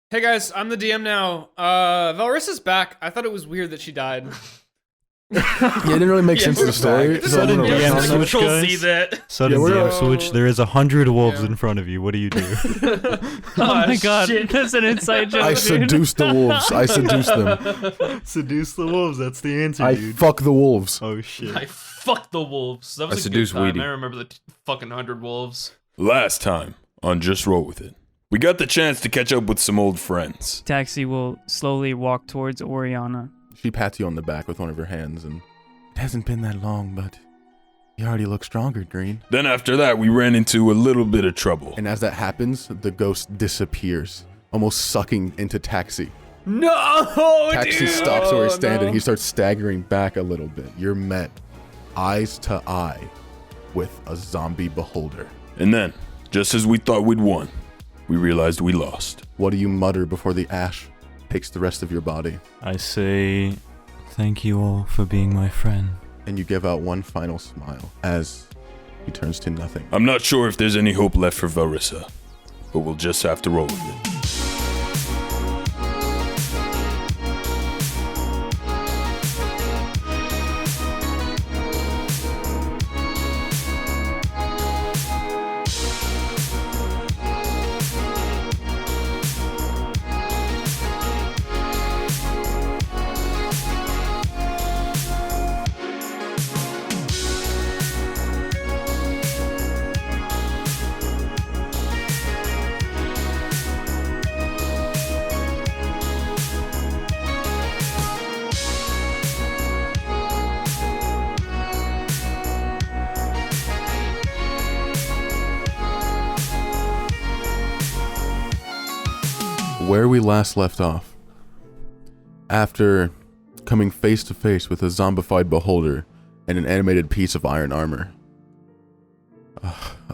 Hey guys, I'm the DM now. Velrissa's back. I thought it was weird that she died. Yeah, it didn't really make sense to the story. Back. So I'm gonna Yeah, rest on so that. much- Control guys. Z that. Sudden Yeah, we're- DM switch. There is 100 wolves Yeah. in front of you. What do you do? Oh my god, shit. that's an inside joke. I dude. seduced the wolves. I seduced them. Seduce the wolves. That's the answer, I dude. fuck the wolves. Oh shit. I fucked the wolves. That was I a good seduced time. Wheatie. I remember the fucking 100 wolves. Last time on Just Roll With It, we got the chance to catch up with some old friends. Taxi will slowly walk towards Oriana. She pats you on the back with one of her hands, and it hasn't been that long, but you already look stronger, Green. Then after that, we ran into a little bit of trouble. And as that happens, the ghost disappears, almost sucking into Taxi. No, Taxi dude. stops where he's Oh, standing. no. He starts staggering back a little bit. You're met eyes to eye with a zombie beholder. And then, just as we thought we'd won, we realized we lost. What do you mutter before the ash takes the rest of your body? I say, thank you all for being my friend. And you give out one final smile as he turns to nothing. I'm not sure if there's any hope left for Velrissa, but we'll just have to roll with it. Where we last left off, after coming face to face with a zombified beholder and an animated piece of iron armor,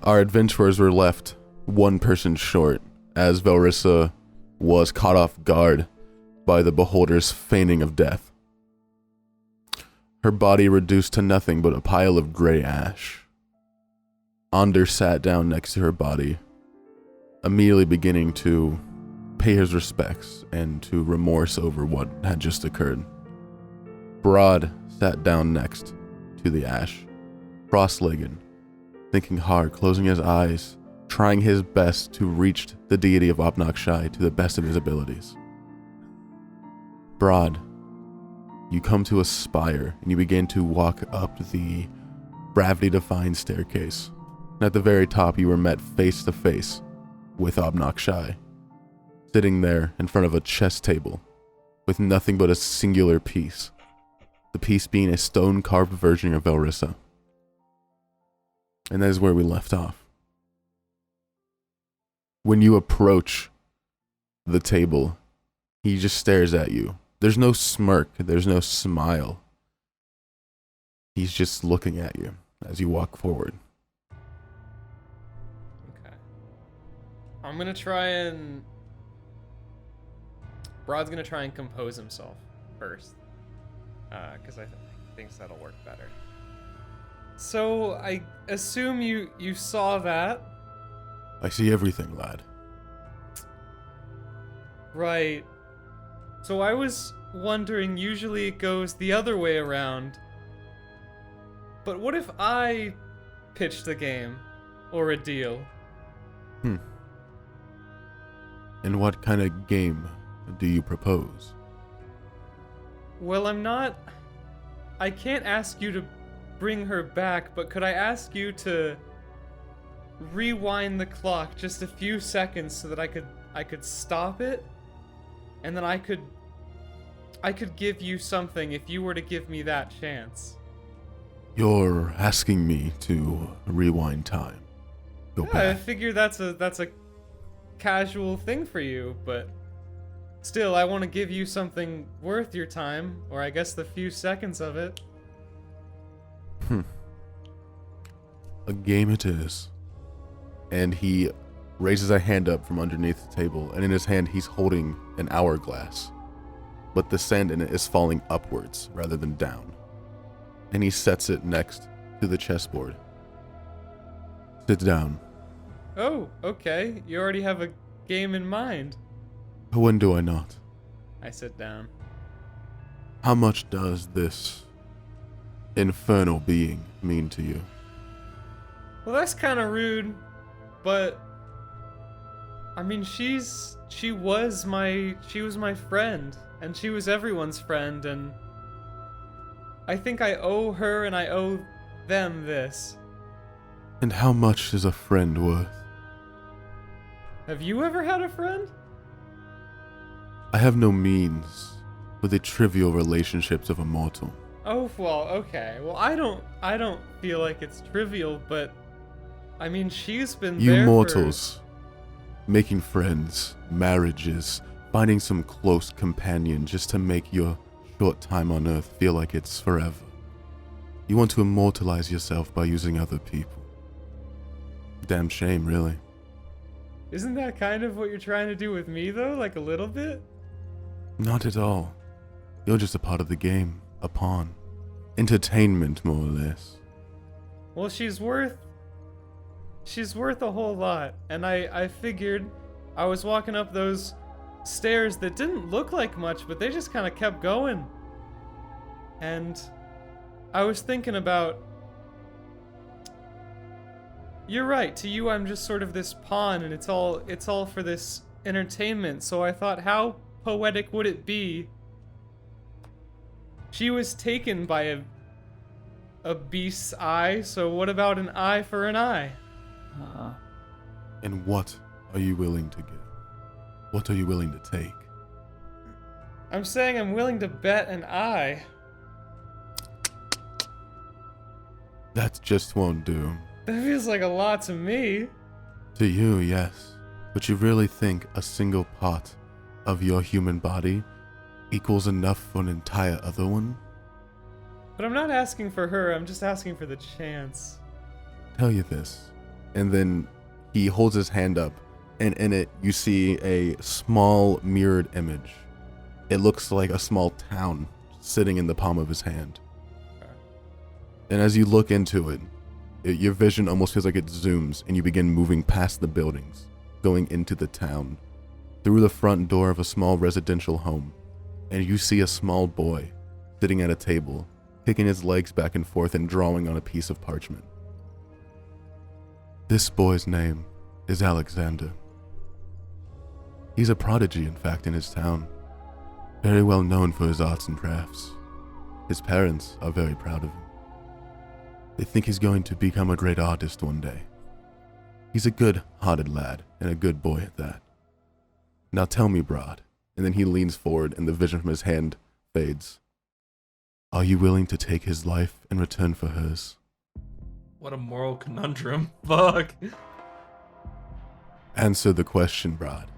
our adventurers were left one person short as Velrissa was caught off guard by the beholder's feigning of death. Her body reduced to nothing but a pile of gray ash. Onder sat down next to her body, immediately beginning to pay his respects and to remorse over what had just occurred. Br'aad sat down next to the ash, cross-legged, thinking hard, closing his eyes, trying his best to reach the deity of Obnoxshai to the best of his abilities. Br'aad, you come to a spire and you begin to walk up the gravity-defying staircase. And at the very top, you were met face to face with Obnoxshai, sitting there in front of a chess table with nothing but a singular piece, the piece being a stone-carved version of Velrissa. And that is where we left off. When you approach the table, he just stares at you. There's no smirk, there's no smile. He's just looking at you as you walk forward. Okay. I'm gonna try and... Br'aad's gonna try and compose himself first. Because I think that'll work better. So, I assume you saw that. I see everything, lad. Right. So I was wondering, usually it goes the other way around. But what if I pitched the game? Or a deal? And what kind of game do you propose? Well, I can't ask you to bring her back, but could I ask you to rewind the clock just a few seconds so that I could stop it? And then I could give you something if you were to give me that chance. You're asking me to rewind time. Go Yeah, I back. figure that's a casual thing for you, but still, I want to give you something worth your time, or I guess the few seconds of it. A game it is. And he raises a hand up from underneath the table, and in his hand he's holding an hourglass. But the sand in it is falling upwards rather than down. And he sets it next to the chessboard. Sit down. Oh, okay. You already have a game in mind. When do I not? I sit down. How much does this infernal being mean to you? Well, that's kind of rude, but I mean, she was my friend, and she was everyone's friend, and I think I owe her and I owe them this. And how much is a friend worth? Have you ever had a friend? I have no means for the trivial relationships of a mortal. Oh, well, okay. Well, I don't feel like it's trivial, but I mean, she's been You there mortals, making friends, marriages, finding some close companion just to make your short time on Earth feel like it's forever. You want to immortalize yourself by using other people. Damn shame, really. Isn't that kind of what you're trying to do with me, though? Like a little bit? Not at all. You're just a part of the game, a pawn. Entertainment, more or less. Well, she's worth a whole lot, and I figured I was walking up those stairs that didn't look like much, but they just kind of kept going. And I was thinking about, you're right, to you I'm just sort of this pawn, and it's all for this entertainment. So I thought, how poetic would it be? She was taken by a beast's eye, so what about an eye for an eye? And what are you willing to give? What are you willing to take? I'm saying I'm willing to bet an eye. That just won't do. That feels like a lot to me. To you, yes. But you really think a single part of your human body equals enough for an entire other one? But I'm not asking for her, I'm just asking for the chance. Tell you this. And then he holds his hand up, and in it you see a small mirrored image. It looks like a small town sitting in the palm of his hand. And as you look into it, your vision almost feels like it zooms, and you begin moving past the buildings, going into the town, through the front door of a small residential home, and you see a small boy sitting at a table, kicking his legs back and forth and drawing on a piece of parchment. This boy's name is Alexander. He's a prodigy, in fact, in his town, very well known for his arts and crafts. His parents are very proud of him. They think he's going to become a great artist one day. He's a good-hearted lad, and a good boy at that. Now tell me, Br'aad, and then he leans forward and the vision from his hand fades. Are you willing to take his life in return for hers? What a moral conundrum. Fuck. Answer the question, Br'aad.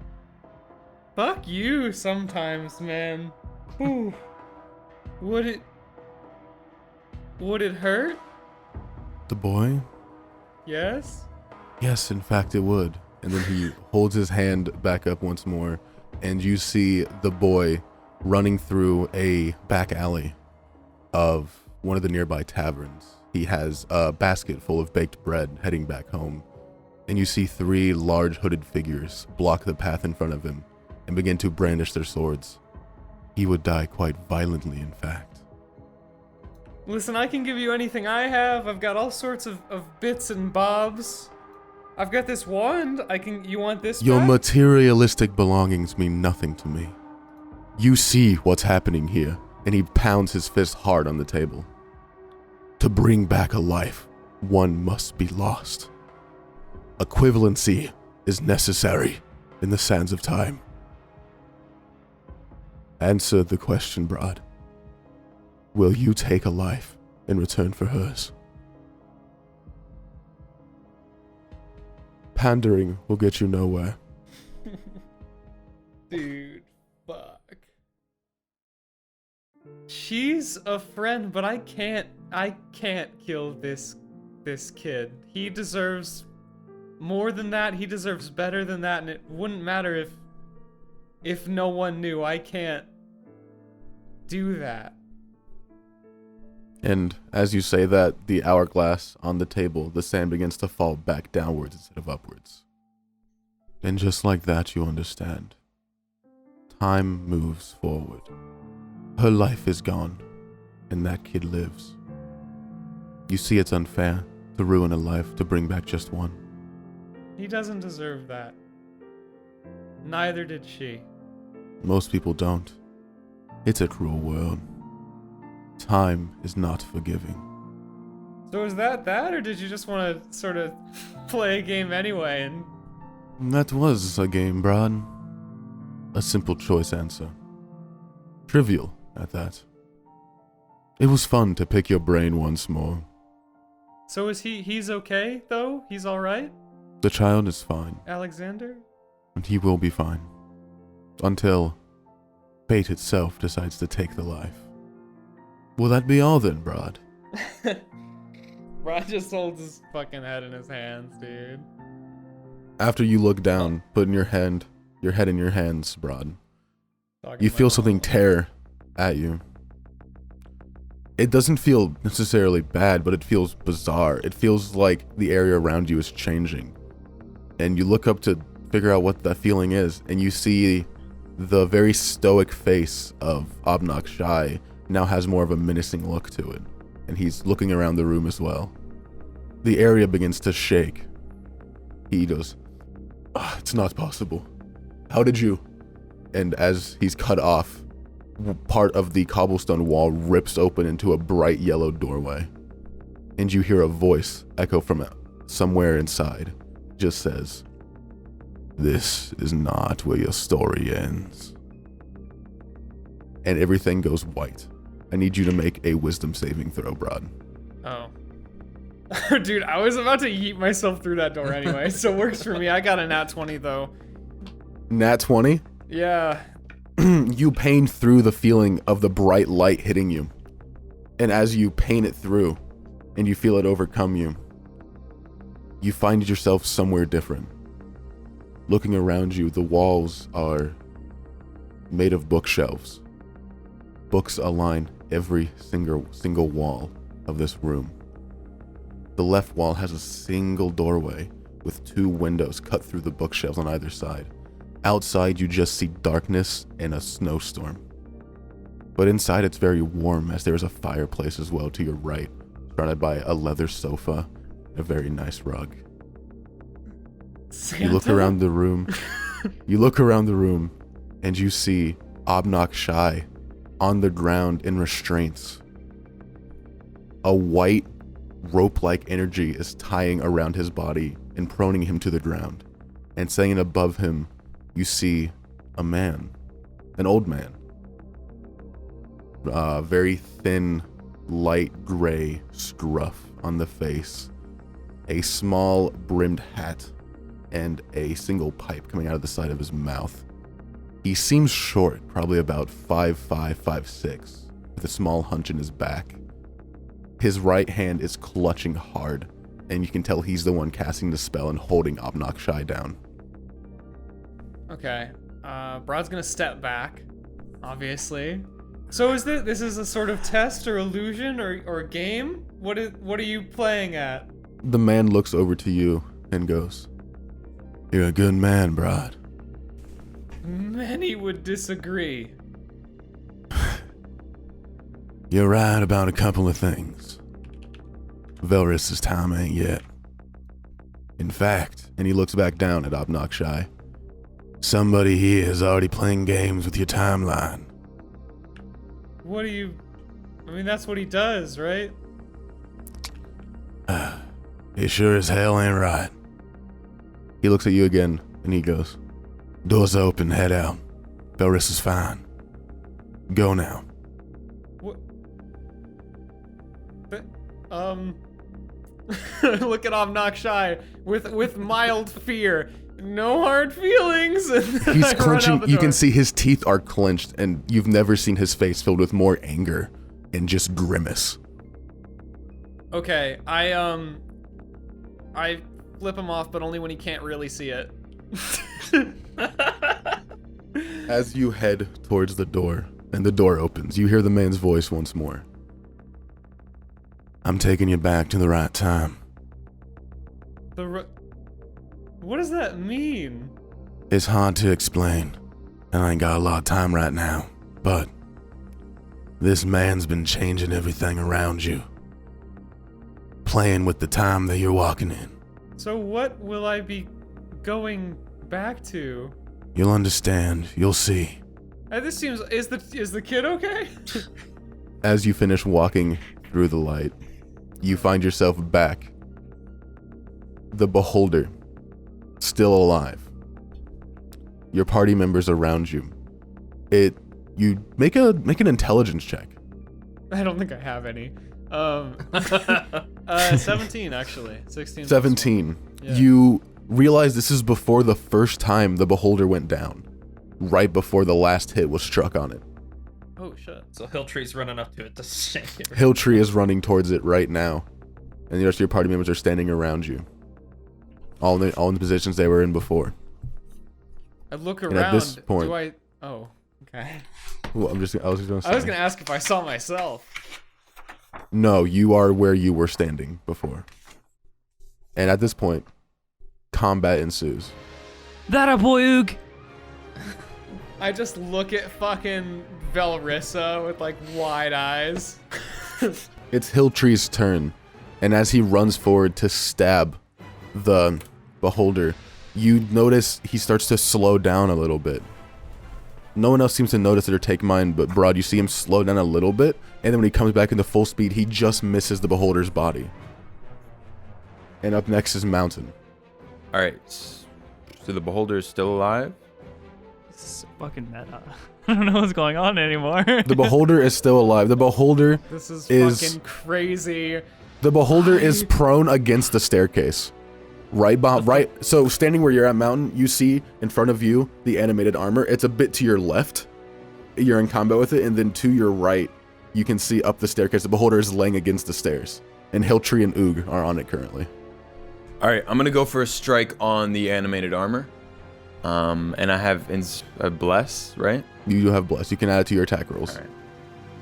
Fuck you sometimes, man. Whew. Would it hurt? The boy? Yes? Yes, in fact it would. And then he holds his hand back up once more, and you see the boy running through a back alley of one of the nearby taverns. He has a basket full of baked bread heading back home, and you see 3 large hooded figures block the path in front of him and begin to brandish their swords. He would die quite violently, in fact. Listen, I can give you anything I have. I've got all sorts of bits and bobs. I've got this wand. You want this Your back? materialistic belongings mean nothing to me. You see what's happening here, and he pounds his fist hard on the table. To bring back a life, one must be lost. Equivalency is necessary in the sands of time. Answer the question, Br'aad. Will you take a life in return for hers? Pandering will get you nowhere. Dude, fuck. She's a friend, but I can't kill this kid. He deserves more than that. He deserves better than that, and it wouldn't matter if no one knew. I can't do that. And as you say that, the hourglass on the table, the sand begins to fall back downwards instead of upwards. And just like that, you understand. time moves forward. Her life is gone, and that kid lives. You see it's unfair to ruin a life to bring back just one. He doesn't deserve that. Neither did she. Most people don't. It's a cruel world. Time is not forgiving. So is that, or did you just want to sort of play a game anyway and... That was a game, Br'aad. A simple choice answer. Trivial, at that. It was fun to pick your brain once more. So is he's okay, though? He's alright? The child is fine, Alexander? and he will be fine. Until fate itself decides to take the life. Will that be all then, Br'aad? Br'aad just holds his fucking head in his hands, dude. After you look down, putting your head in your hands, Br'aad, Talking you about feel something all- tear at you. It doesn't feel necessarily bad, but it feels bizarre. It feels like the area around you is changing. And you look up to figure out what that feeling is, and you see the very stoic face of Obnox Shai now has more of a menacing look to it. And he's looking around the room as well. The area begins to shake. He goes, "It's not possible. How did you?" And as he's cut off, part of the cobblestone wall rips open into a bright yellow doorway. And you hear a voice echo from somewhere inside. It just says, "This is not where your story ends." And everything goes white. I need you to make a wisdom saving throw, Br'aad. Oh. Dude, I was about to yeet myself through that door anyway, so it works for me. I got a nat 20, though. Nat 20? Yeah. You pain through the feeling of the bright light hitting you. And as you pain it through, and you feel it overcome you, you find yourself somewhere different. Looking around you, the walls are made of bookshelves. Books align every single wall of this room. The left wall has a single doorway with 2 windows cut through the bookshelves on either side. Outside, you just see darkness and a snowstorm. But inside, it's very warm as there's a fireplace as well to your right, surrounded by a leather sofa and a very nice rug. You look Santa? around the room. And you see Obnox Shai on the ground in restraints. A white rope-like energy is tying around his body and proning him to the ground. And standing above him, you see a man, an old man. Very thin, light gray scruff on the face, a small brimmed hat, and a single pipe coming out of the side of his mouth. He seems short, probably about 5'5", 5'6", with a small hunch in his back. His right hand is clutching hard, and you can tell he's the one casting the spell and holding Obnox Shai down. Okay. Br'aad's gonna step back, obviously. So is this is a sort of test or illusion or game? What are you playing at? The man looks over to you and goes, "You're a good man, Br'aad." Many would disagree. You're right about a couple of things. Velrissa's time ain't yet. In fact, and he looks back down at Obnox Shai, somebody here is already playing games with your timeline. What do you... I mean, that's what he does, right? He sure as hell ain't right. He looks at you again, and he goes, "Doors open, head out. Velrissa's fine. Go now." What? But, look at Obnox Shai with mild fear. No hard feelings. And then He's I run clenching. out the You door. can see his teeth are clenched, and you've never seen his face filled with more anger and just grimace. Okay, I flip him off, but only when he can't really see it. As you head towards the door, and the door opens, you hear the man's voice once more. "I'm taking you back to the right time. What does that mean? It's hard to explain. And I ain't got a lot of time right now, but this man's been changing everything around you. Playing with the time that you're walking in. So what will I be going back to? You'll understand. You'll see. This seems... Is the kid okay? As you finish walking through the light, you find yourself back. The Beholder, still alive. Your party members around you. You make an intelligence check. I don't think I have any. 17 actually. 16. 17. Yeah. You realize this is before the first time the Beholder went down. Right before the last hit was struck on it. Oh shit. So Hilltree's running up to it to shake it. Hilltree is running towards it right now. And the rest of your party members are standing around you. All in the positions they were in before. I look And around. at this point- Do I... Oh, okay. Well, I was gonna say. I was gonna ask if I saw myself. No, you are where you were standing before. And at this point, combat ensues. That a boy, Oog. I just look at fucking Velrissa with like wide eyes. It's Hilltree's turn, and as he runs forward to stab the Beholder, you notice he starts to slow down a little bit. No one else seems to notice it or take mind, but Br'aad, you see him slow down a little bit, and then when he comes back into full speed, he just misses the Beholder's body. And up next is Mountain. All right. So the beholder is still alive? This is fucking meta. I don't know what's going on anymore. The Beholder is still alive. The Beholder This is Is- fucking crazy. The Beholder is prone against the staircase. Right, so standing where you're at, Mountain, you see in front of you the animated armor. It's a bit to your left. You're in combat with it, and then to your right, you can see up the staircase. The Beholder is laying against the stairs, and Hilltree and Oog are on it currently. All right, I'm gonna go for a strike on the animated armor. And I have bless, right? You do have Bless. You can add it to your attack rolls. All right.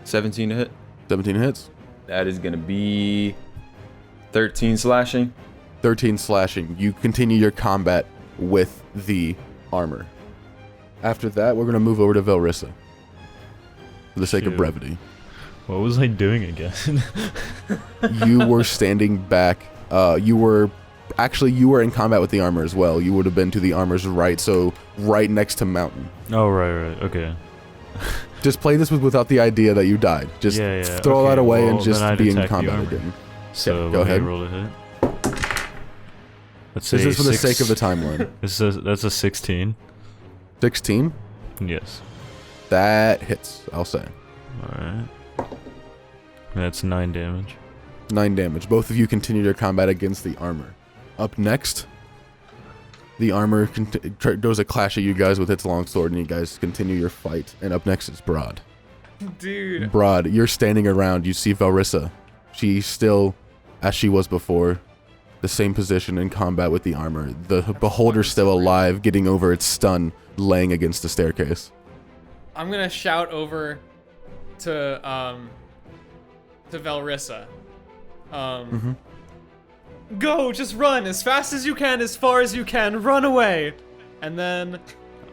17 to hit. 17 hits. That is gonna be 13 slashing. 13 slashing. You continue your combat with the armor. After that, we're going to move over to Velrissa. For the sake of Shoot. brevity. What was I doing again? You were standing back. You were in combat with the armor as well. You would have been to the armor's right, so right next to Mountain. Oh, right. Okay. Just play this without the idea that you died. Just Yeah, throw okay, that away and well, just then I'd be in attack the combat armor. again. So go let me ahead. roll a hit. Let's This say is for the sake of the timeline. That's a 16. 16? Yes. That hits, I'll say. Alright. That's 9 damage. 9 damage. Both of you continue your combat against the armor. Up next, the armor does a clash at you guys with its longsword, and you guys continue your fight. And up next is Br'aad. Dude. Br'aad, you're standing around. You see Velrissa. She's still, as she was before, the same position in combat with the armor. The Beholder's still alive, getting over its stun, laying against the staircase. I'm gonna shout over to Velrissa. Go, just run as fast as you can, as far as you can, run away. And then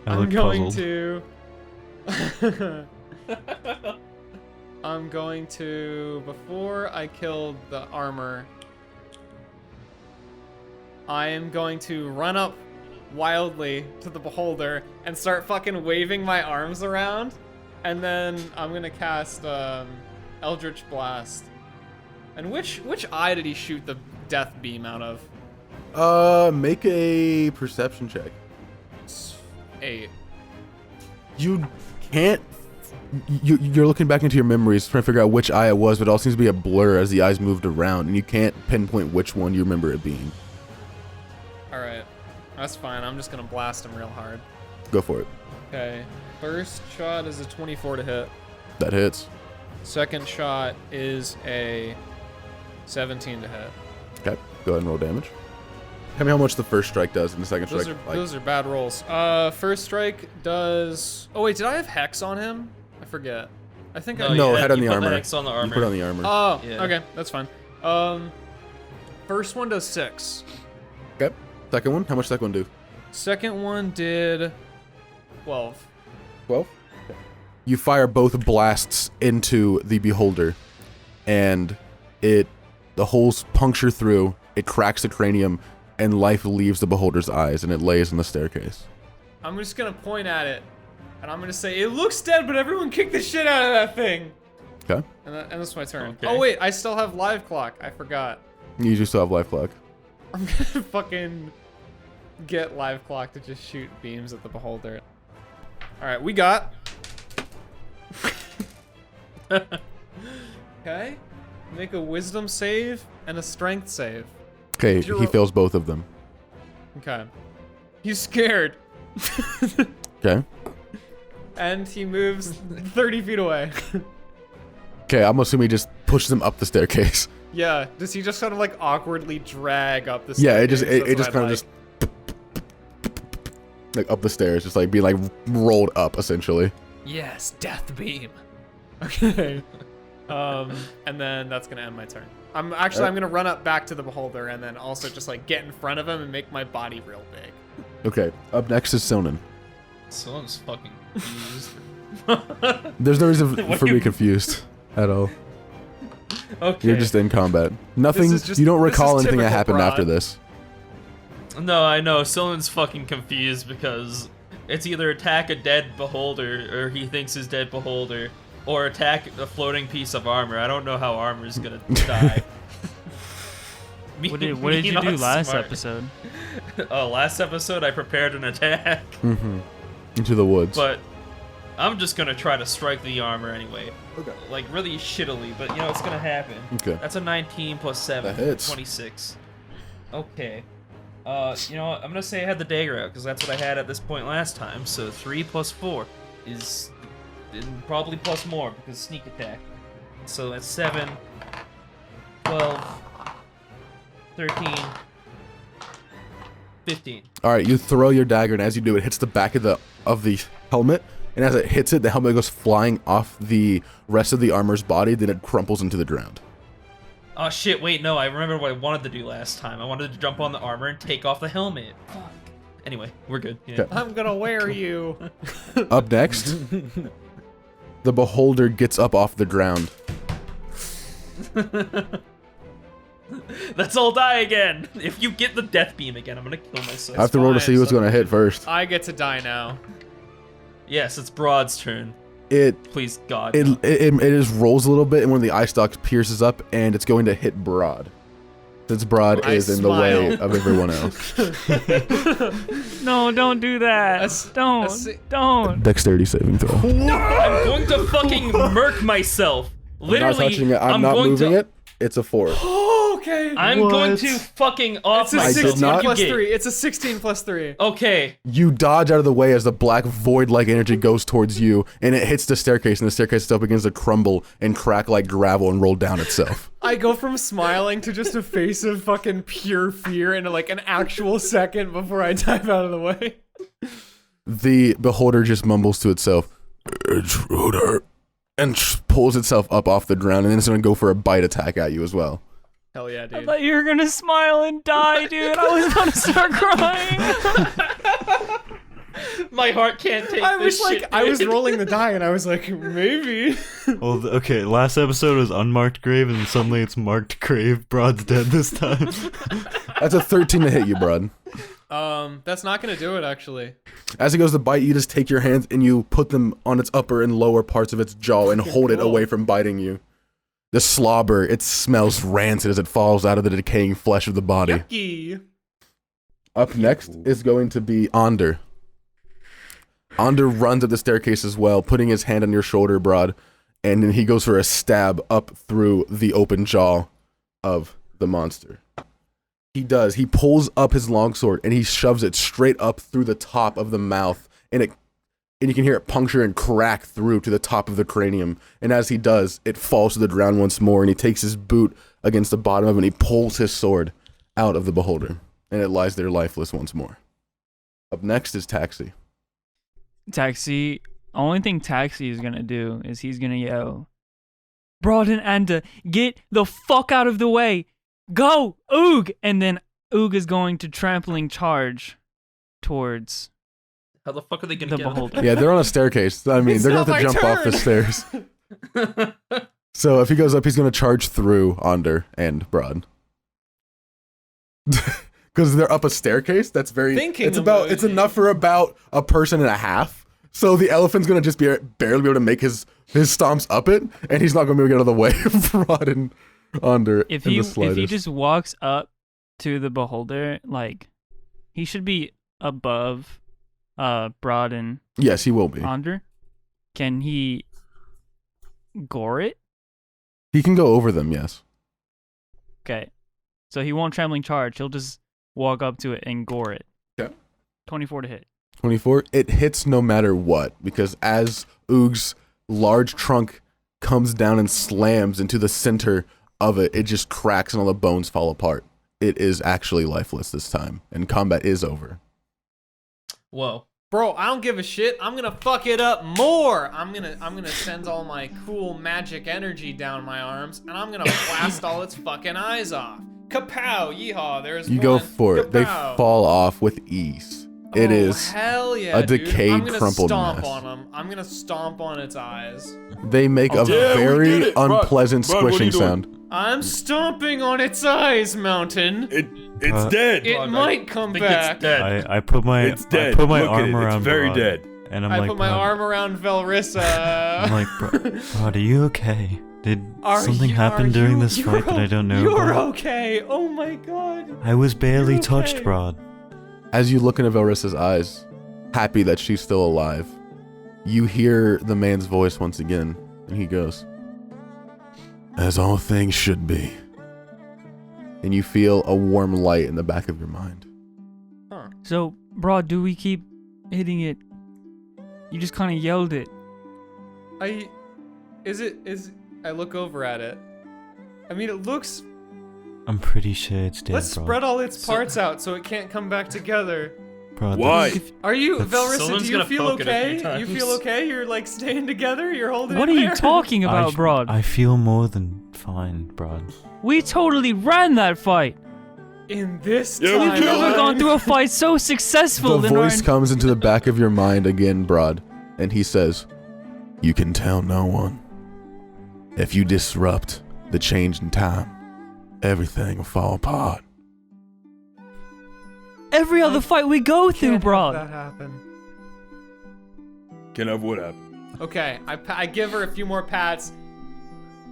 I'm going to before I killed the armor, I am going to run up wildly to the Beholder and start fucking waving my arms around, and then I'm gonna cast Eldritch Blast. And which eye did he shoot the death beam out of? Make a perception check. 8. You can't. You're looking back into your memories, trying to figure out which eye it was, but it all seems to be a blur as the eyes moved around, and you can't pinpoint which one you remember it being. All right, that's fine. I'm just gonna blast him real hard. Go for it. Okay, first shot is a 24 to hit. That hits. Second shot is a 17 to hit. Okay, go ahead and roll damage. Tell me how much the first strike does and the second strike. Those are bad rolls. First strike does. Oh wait, did I have Hex on him? I forget. I think I. No, you head on the put armor. X on the armor. You put on the armor. Oh, Yeah. okay, that's fine. First one does 6. Okay. Second one? How much second one do? Second one did 12. 12? You fire both blasts into the beholder, and the holes puncture through, it cracks the cranium, and life leaves the beholder's eyes, and it lays on the staircase. I'm just gonna point at it, and I'm gonna say, it looks dead, but everyone kick the shit out of that thing. Okay. And that's my turn. Okay. Oh wait, I still have live clock. I forgot. You do still have life clock. I'm gonna fucking get live clock to just shoot beams at the beholder. Alright, we got. Okay. Make a wisdom save and a strength save. Okay, You're he ro- fails both of them. Okay. He's scared. Okay. And he moves 30 feet away. Okay, I'm assuming he just pushes them up the staircase. Yeah. Does he just kind of like awkwardly drag up the Yeah, staircase? it just kind of just like up the stairs, just like being like rolled up essentially. Yes, death beam. Okay. And then that's gonna end my turn. I'm gonna run up back to the beholder and then also just like get in front of him and make my body real big. Okay, up next is Sonnen. Someone's fucking confused. There's no reason What for do me you- confused at all. Okay. You're just in combat. Nothing. is just- You don't this recall is anything that typical happened after Br'aad. this. No, I know. Someone's fucking confused because it's either attack a dead beholder, or he thinks is dead beholder, or attack a floating piece of armor. I don't know how armor's gonna die. What did you do last episode? Last episode I prepared an attack, Into the woods. but I'm just gonna try to strike the armor anyway. Okay. Like really shittily, but you know it's gonna happen. Okay. That's a 19 plus 7. That hits. 26. Okay. You know what? I'm gonna say I had the dagger out because that's what I had at this point last time. So 3 plus 4 is probably plus more because sneak attack. So that's 7, 12, 13, 15. All right, you throw your dagger, and as you do, it hits the back of the helmet. And as it hits it, the helmet goes flying off the rest of the armor's body. Then it crumples into the ground. Oh shit! Wait, no. I remember what I wanted to do last time. I wanted to jump on the armor and take off the helmet. Fuck. Anyway, we're good. Yeah. Okay. I'm gonna wear you. Up next, the beholder gets up off the ground. Let's all die again. If you get the death beam again, I'm gonna kill myself. I have to roll to fine, see who's so- going to hit first. I get to die now. Yes, it's Br'aad's turn. It Please, God. it just rolls a little bit, and one of the eye stalks pierces up, and it's going to hit Br'aad. Since Br'aad I is in the way smile. of everyone else. No, don't do that. Don't. Don't. Dexterity saving throw. I'm going to fucking murk myself. Literally, I'm not touching it. I'm not going moving to, it. It's a 4. Oh, okay. I'm going to fucking off It's a I did 16 not- plus You get- 3. It's a 16 plus 3. Okay. You dodge out of the way as the black void-like energy goes towards you, and it hits the staircase, and the staircase itself begins to crumble and crack like gravel and roll down itself. I go from smiling to just a face of fucking pure fear in like an actual second before I dive out of the way. The beholder just mumbles to itself, "Intruder," and pulls itself up off the ground, and then it's gonna go for a bite attack at you as well. Hell yeah, I dude. thought you were gonna smile and die, dude. I was about to start crying. My heart can't take I this was like, shit. I was dude. rolling the die, and I was like, maybe. Well, okay, last episode was unmarked grave, and suddenly it's marked grave. Br'aad's dead this time. That's a 13 to hit you, Br'aad. That's not gonna do it, actually. As it goes to bite, you just take your hands and you put them on its upper and lower parts of its jaw and hold it cool. away from biting you. The slobber, it smells rancid as it falls out of the decaying flesh of the body. Yucky. Up next is going to be Onder. Onder runs up the staircase as well, putting his hand on your shoulder, Br'aad, and then he goes for a stab up through the open jaw of the monster. He does. He pulls up his longsword and he shoves it straight up through the top of the mouth, and you can hear it puncture and crack through to the top of the cranium. And as he does, it falls to the ground once more, and he takes his boot against the bottom of it, and he pulls his sword out of the beholder, and it lies there lifeless once more. Up next is Taxi. Taxi. Only thing Taxi is gonna do is he's gonna yell, Br'aad and Anda, get the fuck out of the way. Go, Oog! And then Oog is going to trampling charge towards How the fuck are they gonna The get beholder. up Yeah, they're on a staircase. I mean, It's they're gonna not have to my jump off the turn. stairs. So if he goes up, he's gonna charge through Onder and Br'aad. Because they're up a staircase. That's very. Thinking It's emoji. enough for about a person and a half. So the elephant's gonna just barely be able to make his stomps up it, and he's not gonna be able to get out of the way of Br'aad and Onder If in he the slightest. just walks up to the beholder, like he should be above Br'aad and Yes, he will be. Onder. Can he gore it? He can go over them. Yes. Okay. So he won't trembling charge. He'll just walk up to it and gore it. Okay. 24 to hit. 24. It hits no matter what, because as Oog's large trunk comes down and slams into the center of it, it just cracks and all the bones fall apart. It is actually lifeless this time, and combat is over. Whoa. Bro, I don't give a shit. I'm gonna fuck it up more. I'm gonna send all my cool magic energy down my arms, and I'm gonna blast all its fucking eyes off. Kapow! Yeehaw! There's You one. go for it. They Kapow. fall off with ease. It Oh, is. hell yeah, a dude. decayed, I'm gonna crumpled stomp mess. on them. I'm gonna stomp on its eyes. They make a Yeah, we did very it. Br'aad, unpleasant Br'aad, what are you squishing doing? sound. I'm stomping on its eyes, Mountain. It's dead. It I might come think back. it's dead. I put my It's dead. I put my Look at arm it. around It's very Br'aad, dead. and I'm I like, put my Br'aad- arm around Velrissa. I'm like, Br'aad, are you okay? Did Are something you- happen are during you- this you're fight that I don't know You're about? okay. Oh my god. I was barely You're touched, okay. Br'aad. As you look into Velrissa's eyes, happy that she's still alive, you hear the man's voice once again, and he goes, "As all things should be." And you feel a warm light in the back of your mind. So, Br'aad, do we keep hitting it? You just kind of yelled it. I look over at it. I mean, it looks. I'm pretty sure it's dead, Let's Br'aad. spread all its parts out so it can't come back together. Br'aad, Why? that's- Are you, That's- Velrissa? Someone's Do you gonna feel poke it a few okay? You times. feel okay? You're like staying together. You're holding. What it are you there? talking about, Br'aad? I feel more than fine, Br'aad. We totally ran that fight. In this Yeah, we time, We've never killed it. gone through a fight so successful The in our voice comes into the back of your mind again, Br'aad, and he says, "You can tell no one. If you disrupt the change in time, everything will fall apart." every other fight we go through, Can't have Br'aad. that happen. Can have what happened? Okay, I give her a few more pats.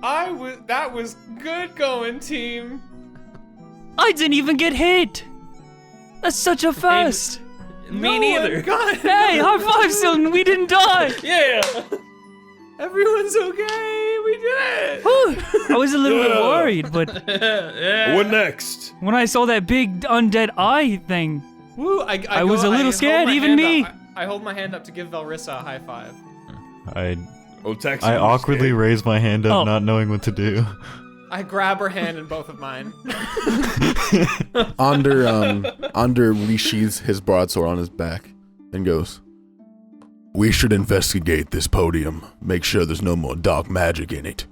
That was good going, team. I didn't even get hit. That's such a first. Me No neither. one got it. Hey, high five, Silton. We didn't die. Yeah. Everyone's okay. We did it. Whew. I was a little bit Yeah. worried, but Yeah. What next? when I saw that big undead eye thing, Woo! I was a little hold scared, my even hand me. up. I hold my hand up to give Velrissa a high five. Oh, Taxi. I awkwardly raise my hand up, Oh. not knowing what to do. I grab her hand in both of mine. Onder resheathes his broadsword on his back and goes, "We should investigate this podium. Make sure there's no more dark magic in it."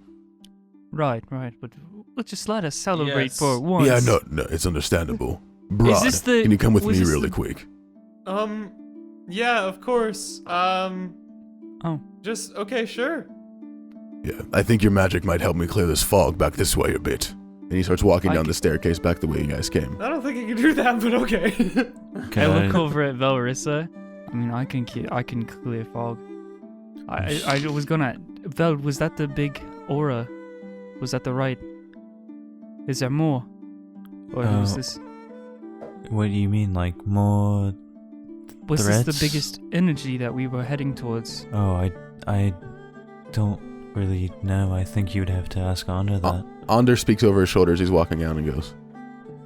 right, but let's just let us celebrate Yes. for once. Yeah, no, it's understandable. Br'aad, this the- can you come with was me this really the- quick? Yeah, of course. Oh. Just okay, sure. Yeah, I think your magic might help me clear this fog back this way a bit. And he starts walking down the staircase back the way you guys came. I don't think I can do that, but okay. Can I look over at Velrissa. I mean, I can clear fog. I was gonna. Vel, was that the big aura? Was that the right? Is there more? Or was Uh, this? What do you mean, like more? Was this threats? the biggest energy that we were heading towards? Oh, I don't really know. I think you'd have to ask Onder that. Onder speaks over his shoulder as he's walking out and goes,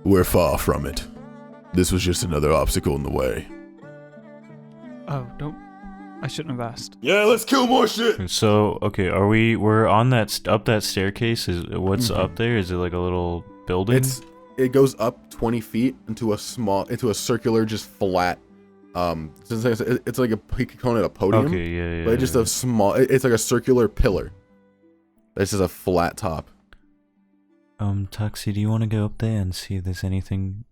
"We're far from it. This was just another obstacle in the way." Oh, don't. I shouldn't have asked. Yeah, let's kill more shit. So, okay, we're on that up that staircase. Is what's Mhm. up there? Is it like a little building? It goes up 20 feet into a circular, just flat. It's like you could call it a podium, okay, yeah. but it's just a small. It's like a circular pillar. It's just a flat top. Tuxie, do you want to go up there and see if there's anything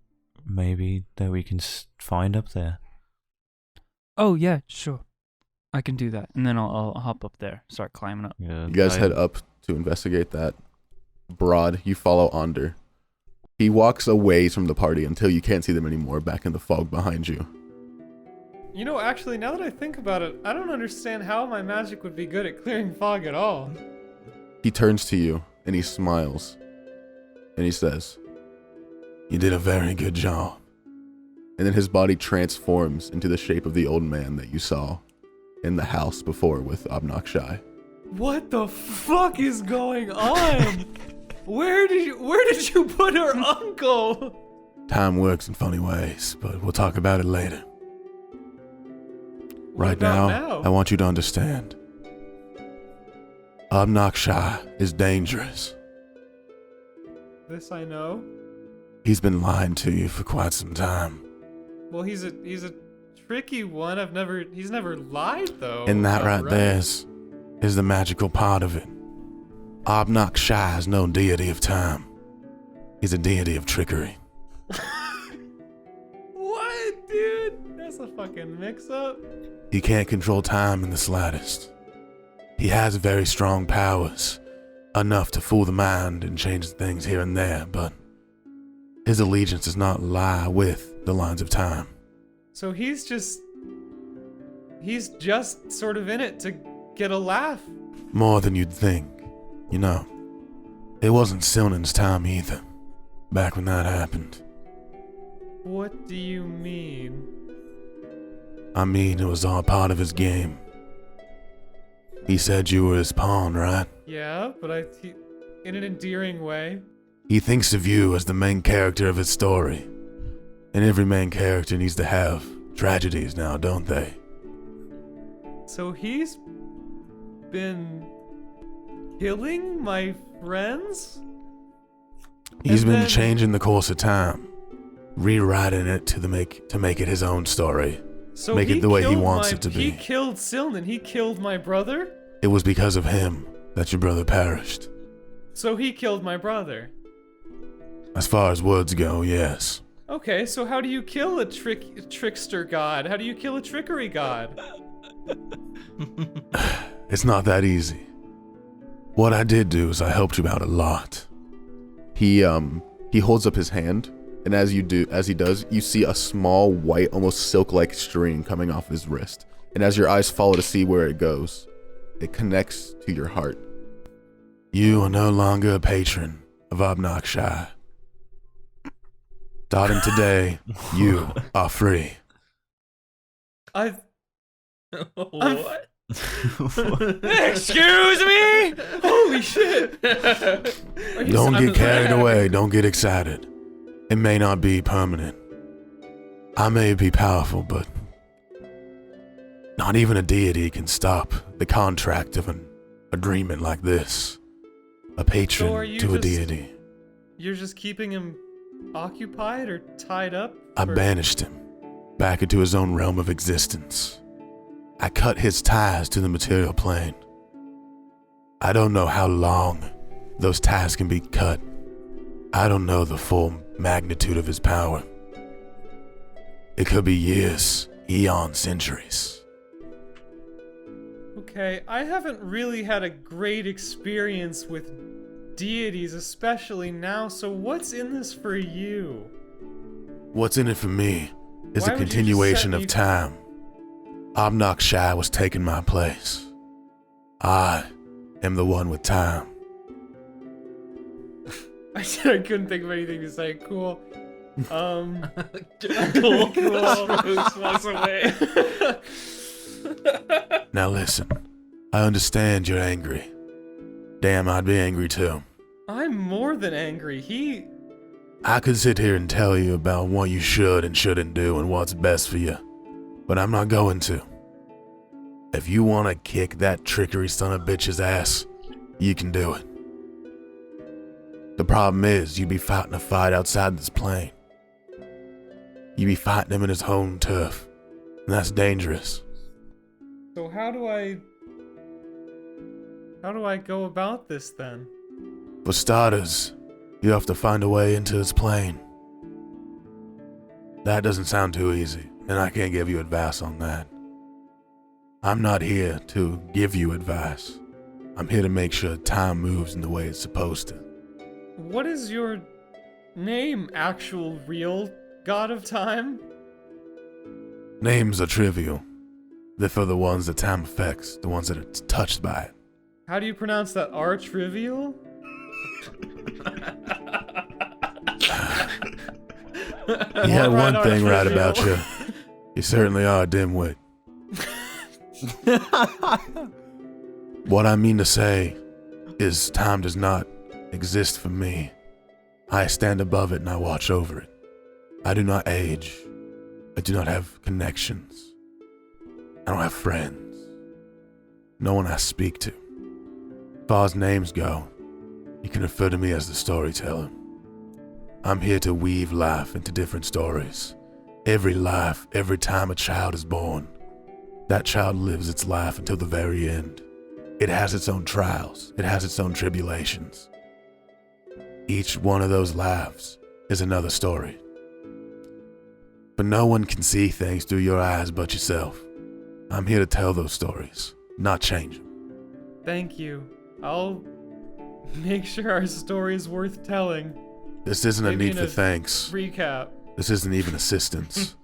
maybe that we can find up there? Oh, yeah, sure. I can do that. And then I'll hop up there, start climbing up. Yeah, You guys head up to investigate that. Br'aad, you follow Onder. He walks away from the party until you can't see them anymore, back in the fog behind you. You know, actually, now that I think about it, I don't understand how my magic would be good at clearing fog at all. He turns to you, and he smiles. And he says, "You did a very good job." And then his body transforms into the shape of the old man that you saw in the house before with Obnoxshai. What the fuck is going on? Where did you put our uncle? Time works in funny ways, but we'll talk about it later. What Right about now, I want you to understand. Obnoxshai is dangerous. This I know. He's been lying to you for quite some time. Well, he's a tricky one. He's never lied though. And that right outright. there is the magical part of it. Obnoxshai is no deity of time. He's a deity of trickery. What, dude? That's a fucking mix-up. He can't control time in the slightest. He has very strong powers, enough to fool the mind and change things here and there, but his allegiance does not lie with the lines of time. So he's just sort of in it to get a laugh. More than you'd think. You know, it wasn't Silnan's time either, back when that happened. What do you mean? I mean, it was all part of his game. He said you were his pawn, right? Yeah, but in an endearing way. He thinks of you as the main character of his story. And every main character needs to have tragedies now, don't they? So he's been killing my friends? He's And been then- changing the course of time, rewriting it to make it his own story. So Make it the way he killed wants it to be. He killed Silnan. He killed my brother? It was because of him that your brother perished. So he killed my brother. As far as words go, yes. Okay, so how do you kill a trickster god? How do you kill a trickery god? It's not that easy. What I did do is I helped you out a lot. He holds up his hand, and as he does, you see a small white, almost silk-like string coming off his wrist. And as your eyes follow to see where it goes, it connects to your heart. You are no longer a patron of Obnoxshai. Starting today, you are free. I've... What? Excuse me? Holy shit! Don't get carried away. Don't get excited. It may not be permanent. I may be powerful, but not even a deity can stop the contract of an agreement like this. A patron So are you to a just- deity. You're just keeping him occupied or tied up? I for- banished him back into his own realm of existence. I cut his ties to the material plane. I don't know how long those ties can be cut. I don't know the full magnitude of his power. It could be years, eons, centuries. Okay, I haven't really had a great experience with deities, especially now, so what's in this for you? What's in it for me is Why a would you just continuation set me- of time. Obnoxshai was taking my place. I am the one with time. I said I couldn't think of anything to say. Cool. Cool. Walks away. Now listen, I understand you're angry. Damn, I'd be angry too. I'm more than angry. I could sit here and tell you about what you should and shouldn't do and what's best for you, but I'm not going to. If you want to kick that trickery son of a bitch's ass, you can do it. The problem is, you'd be fighting a fight outside this plane. You'd be fighting him in his home turf, and that's dangerous. So how do I go about this then? For starters, you have to find a way into his plane. That doesn't sound too easy, and I can't give you advice on that. I'm not here to give you advice. I'm here to make sure time moves in the way it's supposed to. What is your name, actual real god of time? Names are trivial. They're for the ones that time affects, the ones that are touched by it. How do you pronounce that? R-trivial? You had one thing right about you. You certainly are a dimwit. What I mean to say is time does not exist for me. I stand above it and I watch over it. I do not age. I do not have connections. I don't have friends. No one I speak to. As far as names go, you can refer to me as the storyteller. I'm here to weave life into different stories. Every life, every time a child is born, that child lives its life until the very end. It has its own trials. It has its own tribulations. Each one of those lives is another story. But no one can see things through your eyes but yourself. I'm here to tell those stories, not change them. Thank you. I'll make sure our story's worth telling. This isn't a Maybe need in for a thanks. Recap. This isn't even assistance.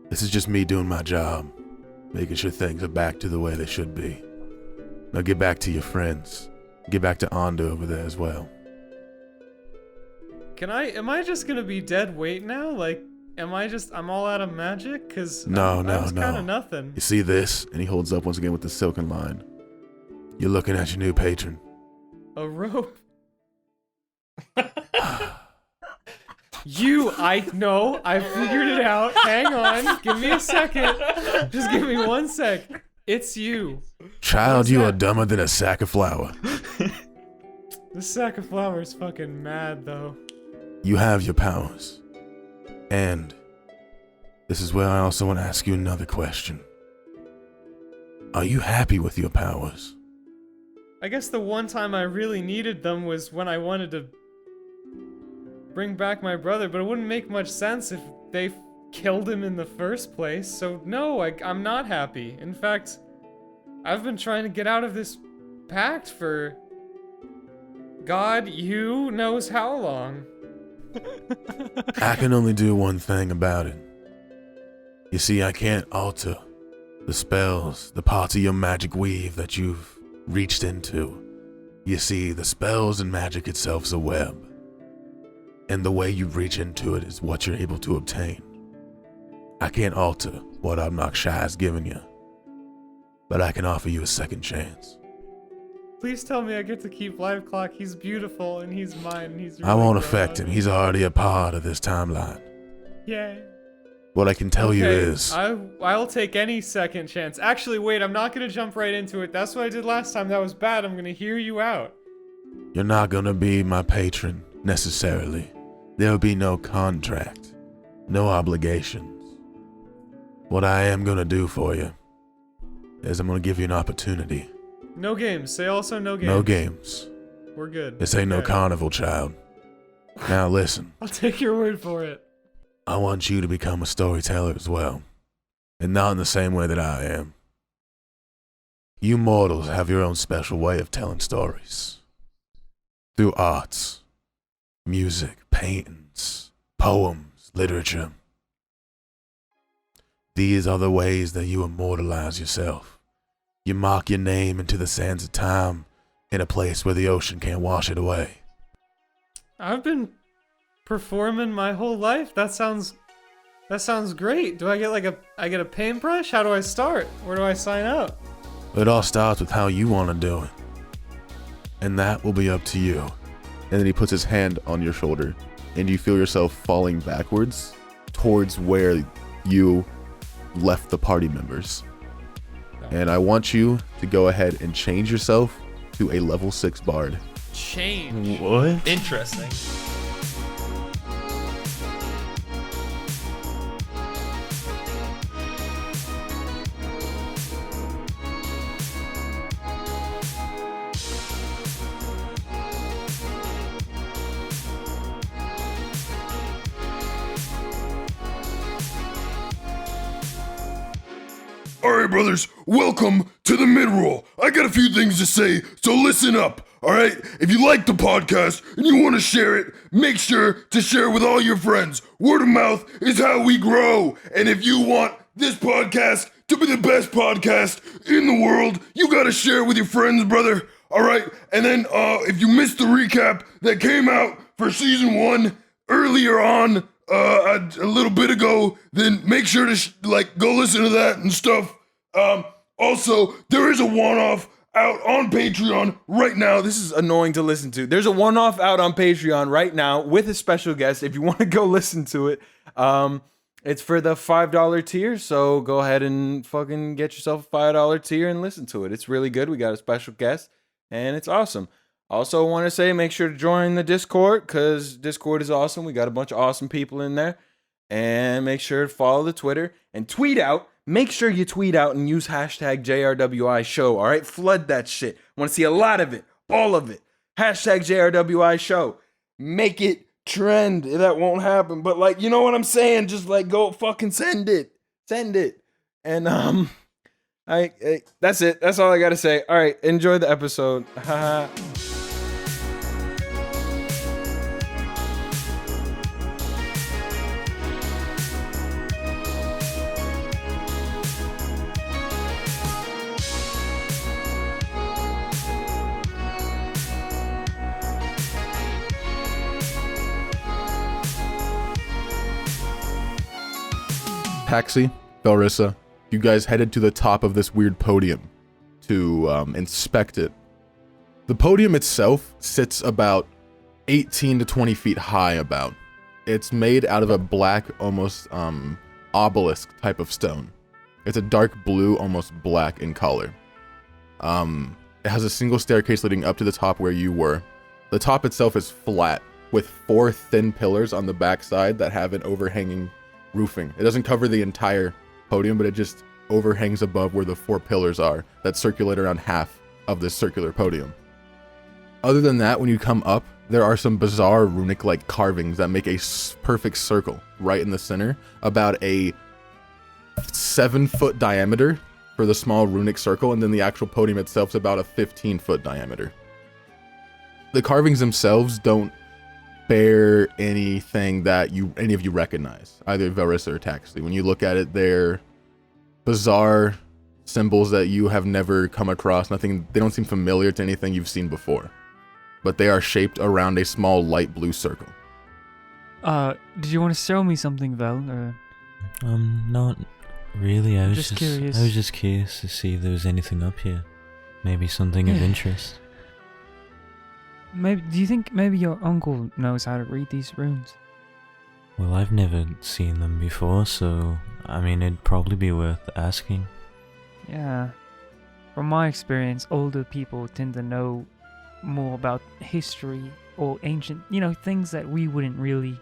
This is just me doing my job, making sure things are back to the way they should be. Now get back to your friends. Get back to Ondo over there as well. Am I just gonna be dead weight now? Like, I'm all out of magic? Cause No. I was kinda nothing. You see this? And he holds up once again with the silken line. You're looking at your new patron. A rope. I figured it out. Hang on, give me a second. Just give me 1 sec. It's you. Child, What's you that? are dumber than a sack of flour. This sack of flour is fucking mad, though. You have your powers. And this is where I also want to ask you another question. Are you happy with your powers? I guess the one time I really needed them was when I wanted to bring back my brother, but it wouldn't make much sense if they killed him in the first place. So no, I'm not happy. In fact, I've been trying to get out of this pact for God, you knows how long. I can only do one thing about it. You see, I can't alter the spells, the parts of your magic weave that you've reached into. You see, the spells and magic itself's a web. And the way you reach into it is what you're able to obtain. I can't alter what Obnoxious has given you, but I can offer you a second chance. Please tell me I get to keep Life Clock. He's beautiful and he's mine. And he's really I won't grown affect on him. me. He's already a part of this timeline. Yay. What I can tell you Okay, is, I'll take any second chance. Actually, wait, I'm not gonna jump right into it. That's what I did last time. That was bad. I'm gonna hear you out. you're not gonna be my patron, necessarily. There'll be no contract, no obligations. What I am gonna do for you is I'm gonna give you an opportunity. No games. Say also no games. No games. We're good. This ain't no Okay. carnival, child. Now listen, I'll take your word for it. I want you to become a storyteller as well. And not in the same way that I am. You mortals have your own special way of telling stories. Through arts, music, paintings, poems, literature. These are the ways that you immortalize yourself. You mark your name into the sands of time in a place where the ocean can't wash it away. I've been performing my whole life. That sounds great. Do I get a paintbrush? How do I start? Where do I sign up? It all starts with how you want to do it. And that will be up to you. And then he puts his hand on your shoulder, and you feel yourself falling backwards towards where you left the party members. And I want you to go ahead and change yourself to a level 6 bard. Change. What? Interesting. Alright, brothers, welcome to the mid-roll. I got a few things to say, so listen up, alright? If you like the podcast and you want to share it, make sure to share it with all your friends. Word of mouth is how we grow. And if you want this podcast to be the best podcast in the world, you gotta share it with your friends, brother. Alright? And then, if you missed the recap that came out for season 1 earlier on, a little bit ago, then make sure to go listen to that and stuff. Also, there is a one-off out on Patreon right now. This is annoying to listen to. There's a one-off out on Patreon right now with a special guest. If you want to go listen to it, it's for the $5 tier. So go ahead and fucking get yourself a $5 tier and listen to it. It's really good. We got a special guest, and it's awesome. Also want to say, make sure to join the Discord, because Discord is awesome. We got a bunch of awesome people in there. And make sure to follow the Twitter and tweet out. Make sure you tweet out and use hashtag JRWI show, all right? Flood that shit. Want to see a lot of it, all of it. Hashtag JRWI show. Make it trend. That won't happen, but you know what I'm saying? Just go fucking send it. Send it. And that's it. That's all I got to say. All right, enjoy the episode. Haha. Taxi, Velrissa, you guys headed to the top of this weird podium to inspect it. The podium itself sits about 18 to 20 feet high about. It's made out of a black, almost obelisk type of stone. It's a dark blue, almost black in color. It has a single staircase leading up to the top where you were. The top itself is flat, with 4 thin pillars on the backside that have an overhanging roofing. It doesn't cover the entire podium, but it just overhangs above where the 4 pillars are that circulate around half of this circular podium. Other than that, when you come up, there are some bizarre runic-like carvings that make a perfect circle right in the center, about a 7-foot diameter for the small runic circle, and then the actual podium itself is about a 15-foot diameter. The carvings themselves don't bear anything that any of you recognize, either Velrissa or Taxi. When you look at it, they're bizarre symbols that you have never come across. They don't seem familiar to anything you've seen before, but they are shaped around a small light blue circle. Did you want to show me something, Vel? Not really. I was just curious. I was just curious to see if there was anything up here. Maybe something of interest. Maybe. Do you think maybe your uncle knows how to read these runes? Well, I've never seen them before, so I mean, it'd probably be worth asking. Yeah. From my experience, older people tend to know more about history or ancient, things that we wouldn't really,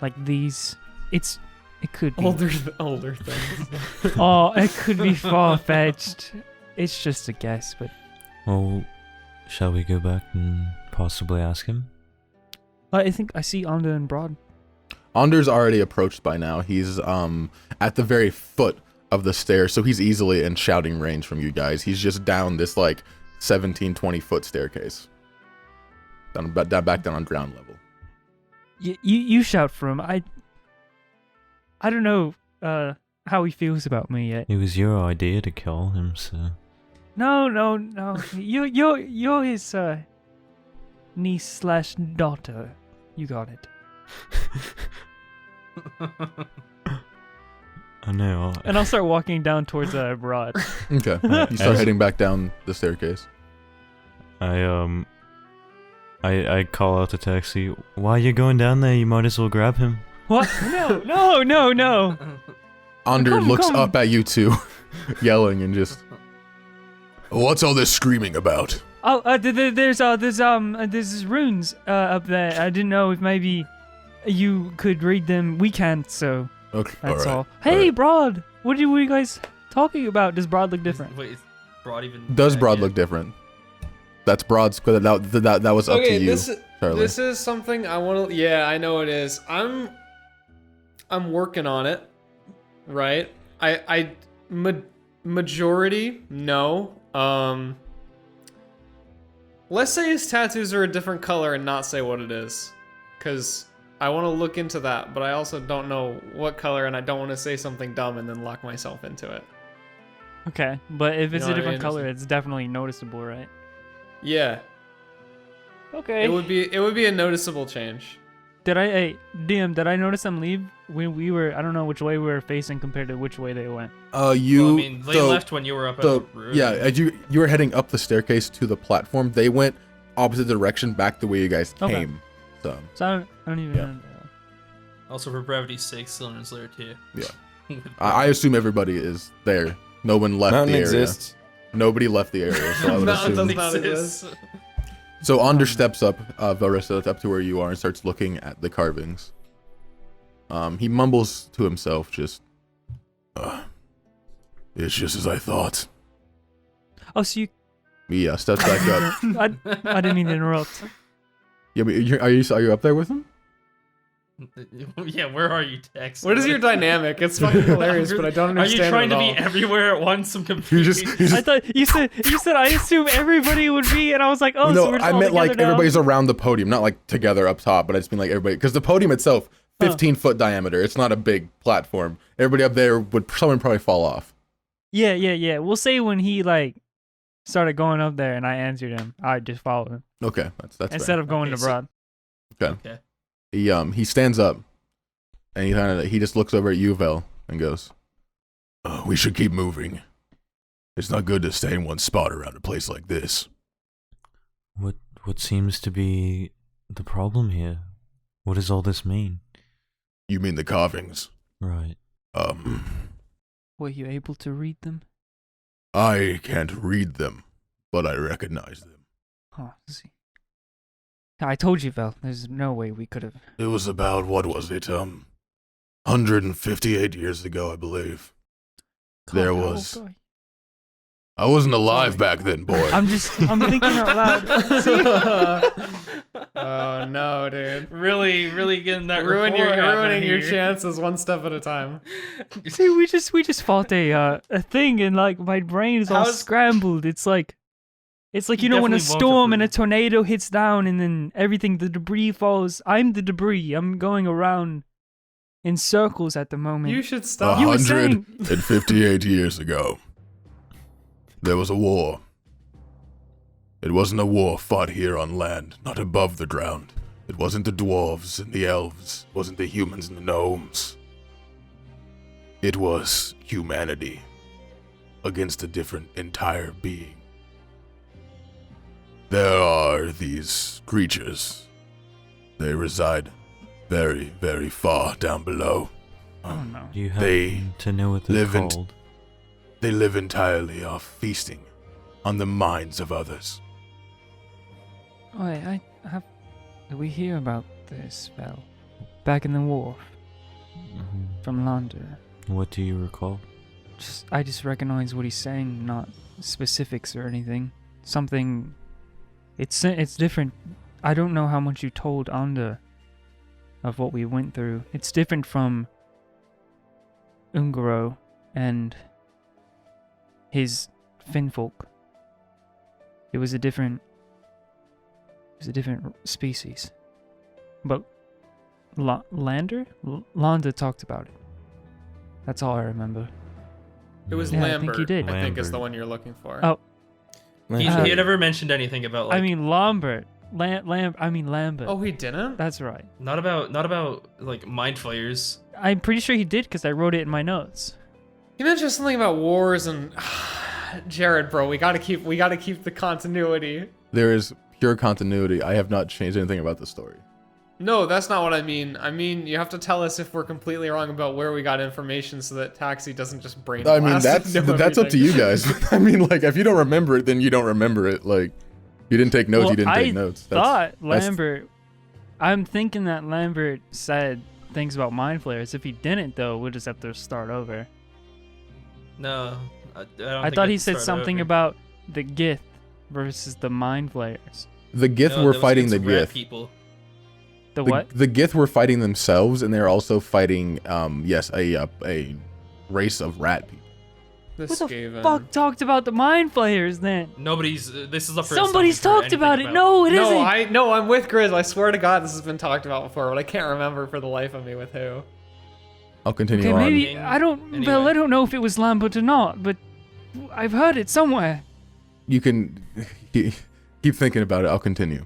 like these. It could be older things. Oh, it could be far-fetched. It's just a guess, but. Well, shall we go back and possibly ask him? I think I see Onder and Br'aad. Onder's already approached by now. He's at the very foot of the stairs, so he's easily in shouting range from you guys. He's just down this 17-20 foot staircase. Back down on ground level. You shout for him. I don't know how he feels about me yet. It was your idea to kill him, so. No. You're his niece/daughter. You got it. I know. And I'll start walking down towards Br'aad. Okay. You start heading back down the staircase. I call out to Taxi. Why are you going down there? You might as well grab him. What? No. Onder looks up at you two, yelling and just. What's all this screaming about? Oh, there's runes up there. I didn't know if maybe you could read them. We can't, so Okay, that's all. all right. Hey, Br'aad, what are you guys talking about? Does Br'aad look different? Wait, is Br'aad even? Does dead Br'aad yet? look different? That's Broad's. That was up to you, Charlie. This is something I want to. Yeah, I know it is. I'm working on it. Right. Majority, no. Let's say his tattoos are a different color and not say what it is. Because I want to look into that, but I also don't know what color, and I don't want to say something dumb and then lock myself into it. Okay, but if it's know a what I different mean? color, it's definitely noticeable, right? Yeah, Okay. it would be a noticeable change. Did I notice them leave when we were, I don't know which way we were facing compared to which way they went. You. Well, I mean, they left when you were up at the room. Yeah, as you were heading up the staircase to the platform, they went opposite direction back the way you guys Okay. came. So So I don't even Yeah. know. Also, for brevity's sake, Cylinder's there too. Yeah. I assume everybody is there. No one left Mountain the area. exists. Nobody left the area, so I would Mountain assume. does not exist. So Onder steps up, Velrissa, up to where you are and starts looking at the carvings. He mumbles to himself, just, It's just as I thought. Oh, so you... he steps back up. I didn't mean to interrupt. Yeah, but are you up there with him? Yeah, where are you, Tex? What is your dynamic? It's fucking hilarious, but I don't Are understand you trying it to at be all. everywhere at once? I'm confused. I thought you said I assume everybody would be, and I was like, oh, so No, we're just I all meant like together now? everybody's around the podium, not like together up top, but I just mean like everybody, because the podium itself, 15-foot diameter. It's not a big platform. Everybody up there someone probably fall off. Yeah. We'll say when he like started going up there, and I answered him, I just followed him Okay, that's instead fair. of going Okay, to so- Br'aad. Okay. He stands up, and he just looks over at you, Vel, and goes, We should keep moving. It's not good to stay in one spot around a place like this. What seems to be the problem here? What does all this mean? You mean the carvings? Right. Were you able to read them? I can't read them, but I recognize them. Oh, see. I told you, Vel. There's no way we could have. It was about, what was it, 158 years ago, I believe. There God, how was. old are you? I wasn't alive back then, boy. I'm thinking out loud. See? Oh no, dude. Really getting that Ruining rapport happening ruining your here. chances one step at a time. See, we just fought a thing, and like my brain is all How's- scrambled. It's like You when a definitely won't storm and a approve. tornado hits down, and then the debris falls. I'm the debris. I'm going around in circles at the moment. You should stop. You were saying- 158 years ago, there was a war. It wasn't a war fought here on land, not above the ground. It wasn't the dwarves and the elves, it wasn't the humans and the gnomes. It was humanity against a different entire being. There are these creatures. They reside very, very far down below. Oh no. Do you They happen to know what they're live in- called? They live entirely off feasting on the minds of others. Oh, I have. Did we hear about this, Vel? Back in the war Mhm. from Lander. What do you recall? I just recognize what he's saying, not specifics or anything. Something. It's different. I don't know how much you told Anda of what we went through. It's different from Ungaro and his Finfolk. It was a different species. But Lander talked about it. That's all I remember. It was Yeah, I Lambert. think he did. I think is the Lambert. one you're looking for. Oh. He never mentioned anything about like. I mean Lambert. Lambert. Oh, he didn't? That's right. not about like mind flayers. I'm pretty sure he did because I wrote it in my notes. You mentioned something about wars and Jared, bro. We gotta keep the continuity. There is pure continuity. I have not changed anything about the story. No, that's not what I mean. I mean, you have to tell us if we're completely wrong about where we got information so that Taxi doesn't just brain I mean, blast and know that's up to everything. you guys. I mean, like, if you don't remember it, then you don't remember it. Like, you didn't take notes, Well, you didn't I take notes. thought that's- Lambert. I'm thinking that Lambert said things about mind flayers. If he didn't, though, we'll just have to start over. No, I don't. I think thought I'd he said start something over. about the Gith versus the mind flayers. The Gith No, were those fighting kids the are rat Gith. people. The what? The Gith were fighting themselves, and they're also fighting, a race of rat people. This Who the Skaven. fuck talked about the mind flayers then? Nobody's. This is the first. Somebody's time we've heard talked about it. anything No, it isn't. No, I'm with Grizz. I swear to God, this has been talked about before, but I can't remember for the life of me with who. I'll continue Okay, on. maybe I don't. Anyway. Well, I don't know if it was Lambert or not, but I've heard it somewhere. You can keep thinking about it. I'll continue.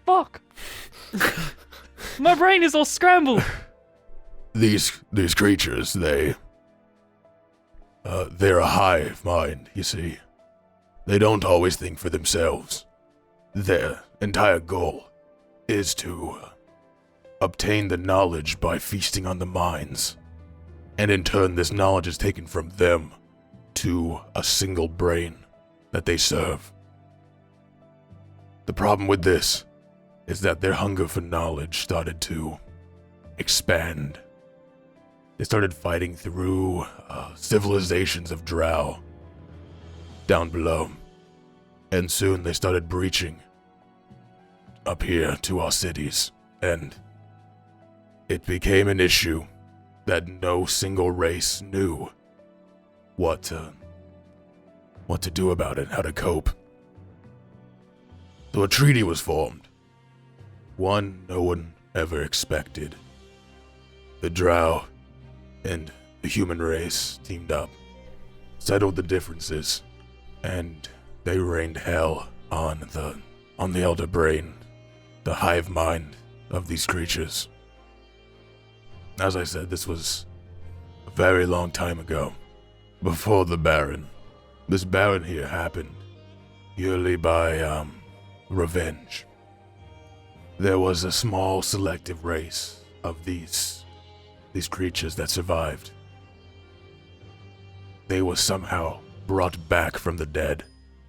Fuck. My brain is all scrambled. These creatures, they're a hive mind, you see. They don't always think for themselves. Their entire goal is to obtain the knowledge by feasting on the minds. And in turn, this knowledge is taken from them to a single brain that they serve. The problem with this is that their hunger for knowledge started to expand. They started fighting through civilizations of drow down below. And soon they started breaching up here to our cities. And it became an issue that no single race knew what to do about it, how to cope. So a treaty was formed. One no one ever expected. The drow and the human race teamed up, settled the differences, and they rained hell on the elder brain, the hive mind of these creatures. As I said, this was a very long time ago, before the Baron. This Baron here happened purely by revenge. There was a small selective race of these creatures that survived. They were somehow brought back from the dead.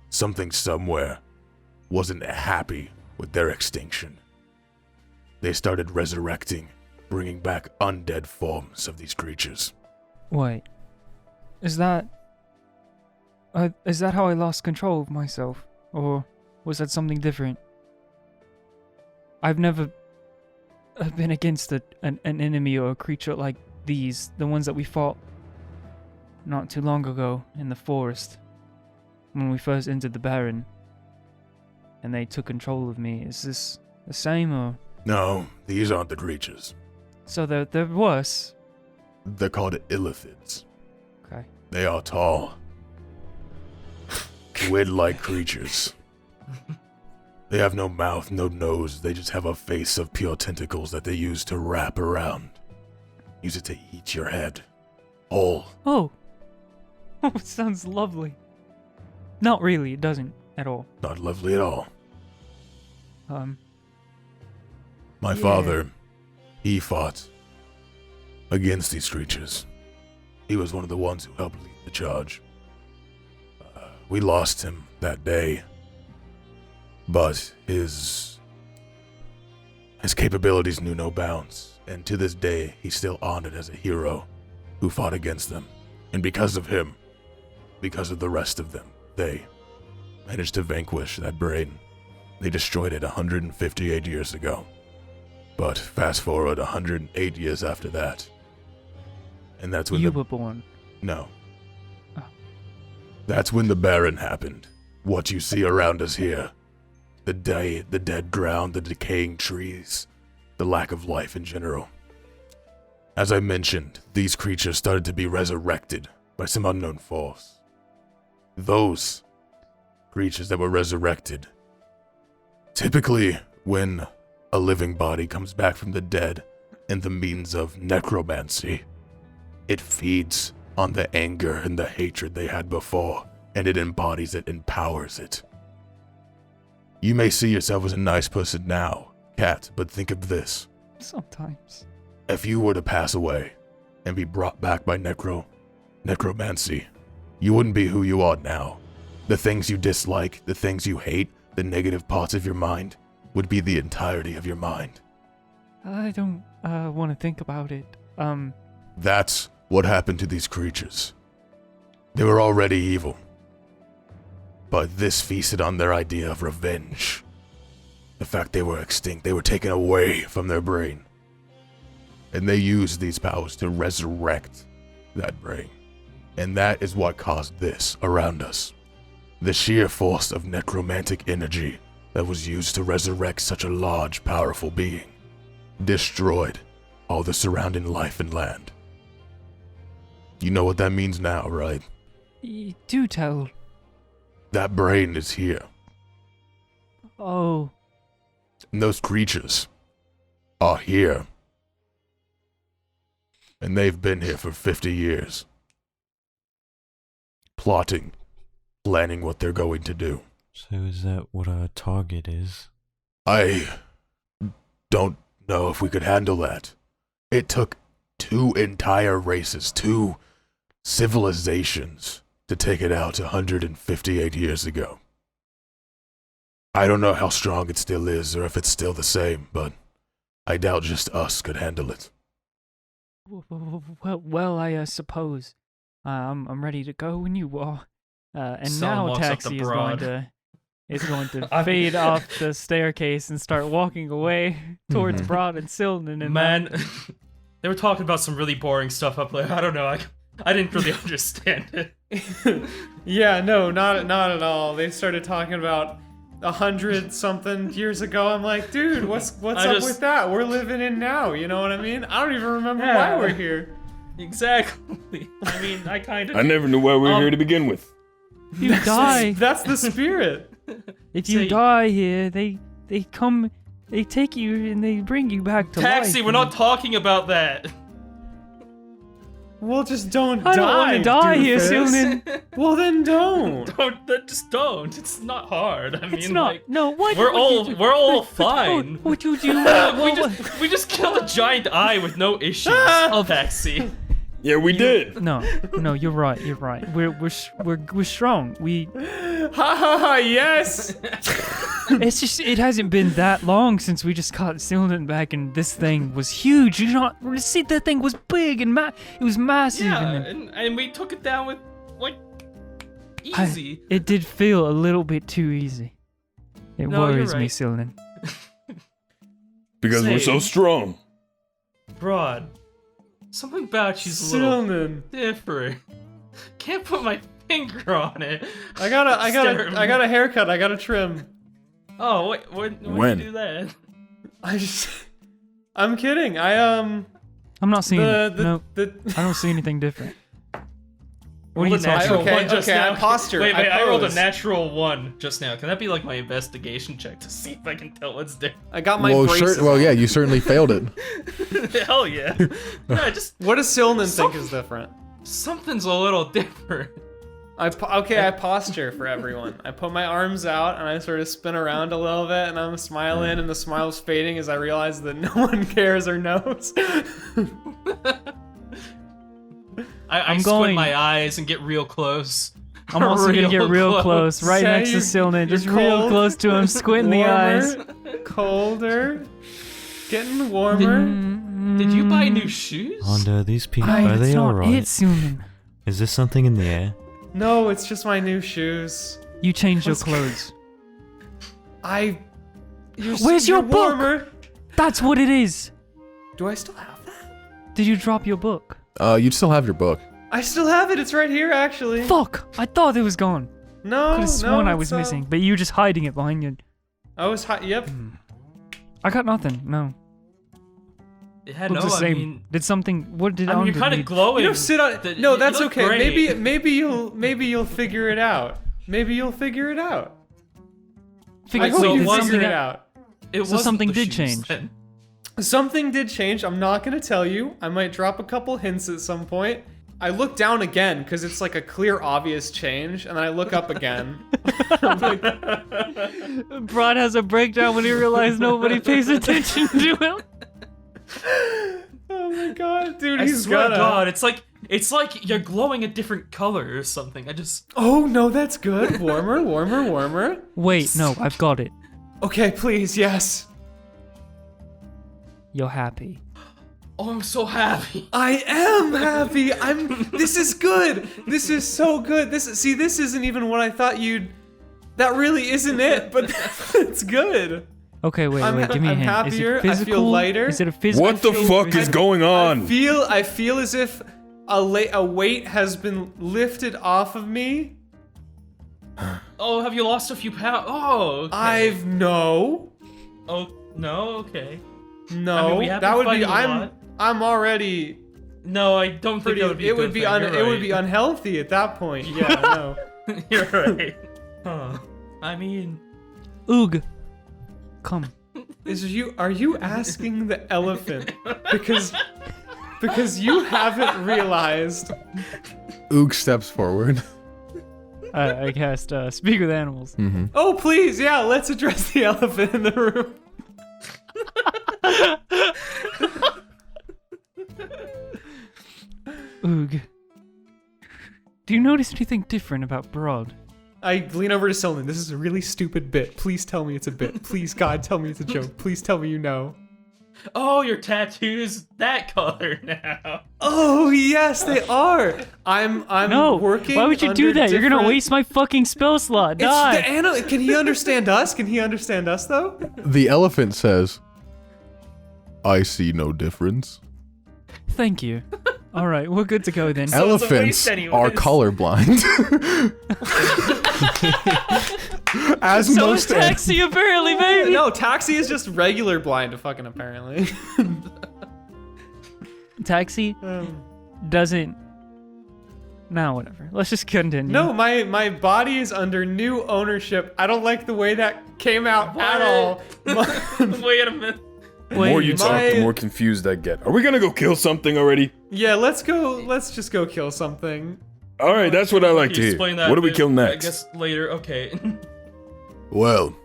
Something somewhere wasn't happy with their extinction. They started resurrecting, bringing back undead forms of these creatures. Wait, is that how I lost control of myself, or was that something different? I've never been against an enemy or a creature like these, the ones that we fought not too long ago in the forest when we first entered the Baron, and they took control of me. Is this the same, or? No, these aren't the creatures. So they're worse. They're called illithids. Okay. They are tall, squid-like creatures. They have no mouth, no nose. They just have a face of pure tentacles that they use to wrap around. Use it to eat your head. Whole. Oh. Oh, it sounds lovely. Not really, it doesn't at all. Not lovely at all. My Yeah. father, he fought against these creatures. He was one of the ones who helped lead the charge. We lost him that day, but his capabilities knew no bounds, and to this day, he's still honored as a hero who fought against them. And because of him, because of the rest of them, they managed to vanquish that brain. They destroyed it 158 years ago. But fast forward 108 years after that, and that's when You were born. No. Oh. That's when the Baron happened. What you see around us here. The dead ground, the decaying trees, the lack of life in general. As I mentioned, these creatures started to be resurrected by some unknown force. Those creatures that were resurrected, typically when a living body comes back from the dead in the means of necromancy, it feeds on the anger and the hatred they had before, and it embodies it, empowers it. You may see yourself as a nice person now, Cat, but think of this. Sometimes. If you were to pass away and be brought back by necromancy, you wouldn't be who you are now. The things you dislike, the things you hate, the negative parts of your mind would be the entirety of your mind. I don't want to think about it. That's what happened to these creatures. They were already evil, but this feasted on their idea of revenge. The fact they were extinct, they were taken away from their brain. And they used these powers to resurrect that brain. And that is what caused this around us. The sheer force of necromantic energy that was used to resurrect such a large, powerful being destroyed all the surrounding life and land. You know what that means now, right? Do tell. That brain is here. Oh. And those creatures are here. And they've been here for 50 years. Plotting, planning what they're going to do. So is that what our target is? I don't know if we could handle that. It took 2 entire races, 2 civilizations to take it out 158 years ago. I don't know how strong it still is or if it's still the same, but I doubt just us could handle it. Well, I suppose. I'm ready to go when you are. And Someone now walks up Taxi to Br'aad. is going to fade off the staircase and start walking away towards Mhm. Br'aad and Sylvan. And Man, they were talking about some really boring stuff up there. I don't know. I didn't really understand it. Yeah, no, not at all. They started talking about 100-something years ago. I'm like, dude, what's up with that? We're living in now, you know what I mean? I don't even remember why we're here. Exactly. I mean, I kind of. I never knew why we were here to begin with. if you die, That's the spirit. if you Say- die here, they come, they take you and they bring you back to life. Taxi, we're not talking about that. Well, just don't I die. don't want to die here, doofus. Sylvan. Well, then don't. Just don't. It's not hard. I mean, It's not. like, No, what? we're what you do- all fine. What you do? we just killed a giant eye with no issues. Taxi. Yeah, we did. No, you're right. You're right. We're strong. Ha ha ha! Yes. It's just it hasn't been that long since we just got Sylvan back, and this thing was huge. You know, see, that thing was big and it was massive. Yeah, and and we took it down with like easy. it did feel a little bit too easy. It No, you're worries me, right. Sylvan. Because we're so Same. strong. Br'aad, something about you's a little Sylvan. different. Can't put my finger on it. I got a haircut. I got a trim. Oh, wait, when When? did you do that? I'm kidding. I'm not seeing it. No, the I don't see anything different. What are Rolled you a talking natural about? Okay, one just okay, now. I posture, Wait, I I rolled a pose. natural 1 just now. Can that be like my investigation check to see if I can tell what's different? I got my braces. Well, on. yeah, you certainly failed it. Hell yeah. Yeah, just What does Sylvan think is different? something's a little different. I posture for everyone. I put my arms out and I sort of spin around a little bit and I'm smiling and the smile's fading as I realize that no one cares or knows. I I'm squint going- my eyes and get real close. I'm also gonna get real close, right Say next to you're- Sylvan, just you're real cold, close to him, squinting the eyes. Warmer, colder, getting warmer. Did you buy new shoes? Honda, these people, are It's they not alright? it, Sylvan. Is there something in the air? No, it's just my new shoes. You changed your What's- clothes. Where's your book? warmer. That's what it is. Do I still have that? Did you drop your book? You'd still have your book. I still have it. It's right here, actually. Fuck! I thought it was gone. No, Could have sworn no, I was it's, missing, but you were just hiding it behind you. I was Yep. I got nothing. No. Yeah, Looks no, the same. I mean, Did something? What did? you're Andre kind of need? glowing. You know, sit on. The- No, you that's look okay. great. Maybe you'll figure it out. Maybe you'll figure it out. Figure I hope so you one figure thing- it out. It So wasn't something the did shoes change. then. Something did change. I'm not gonna tell you. I might drop a couple hints at some point. I look down again because it's like a clear, obvious change, and then I look up again. I'm like, Br'aad has a breakdown when he realized nobody pays attention to him. oh my god, dude, I he's swear to gonna. God, it's like you're glowing a different color or something. Oh no, that's good. Warmer, warmer, warmer. Wait, no, I've got it. Okay, please, yes. You're happy. Oh, I'm so happy. I am happy. This is good. This is so good. This isn't even what I thought you'd. That really isn't it, but it's good. Okay, wait, I'm give me a I'm hint. happier, I Is it feel physical? lighter. Is it a physical? What the fuck is going on? I feel as if a weight has been lifted off of me. Oh, have you lost a few pounds? Oh, okay. No. Oh, no? Okay. No, I mean, we have that been would be. fighting a lot. I'm already No, I don't think pretty. that would be. It would be. It would be right. unhealthy at that point. Yeah, no. You're right. Huh. I mean, Oog, come. Are you asking the elephant because you haven't realized? Oog steps forward. I cast Speak with Animals. Mm-hmm. Oh please, yeah, let's address the elephant in the room. Oog, do you notice anything different about Br'aad? I lean over to Selman. This is a really stupid bit. Please tell me it's a bit. Please, God, tell me it's a joke. Please tell me you know. oh, your tattoo's that color now. Oh yes, they are. I'm No, working. why would you do under that? You're gonna different- waste my fucking spell slot. It's Die. the Can he understand us? Can he understand us though? The elephant says, I see no difference. Thank you. All right, we're good to go then. So it's a Elephants waste anyways. are colorblind. As So is most Taxi apparently, baby. No, Taxi is just regular blind, fucking apparently. Taxi doesn't. No, whatever. Let's just continue. No, my body is under new ownership. I don't like the way that came out at all. Wait a minute. The more you talk, the my- more confused I get. Are we gonna go kill something already? Yeah, let's go. Let's just go kill something. All right, that's what I like You to hear. explain that What do we bit, kill I next? guess later. Okay. Well,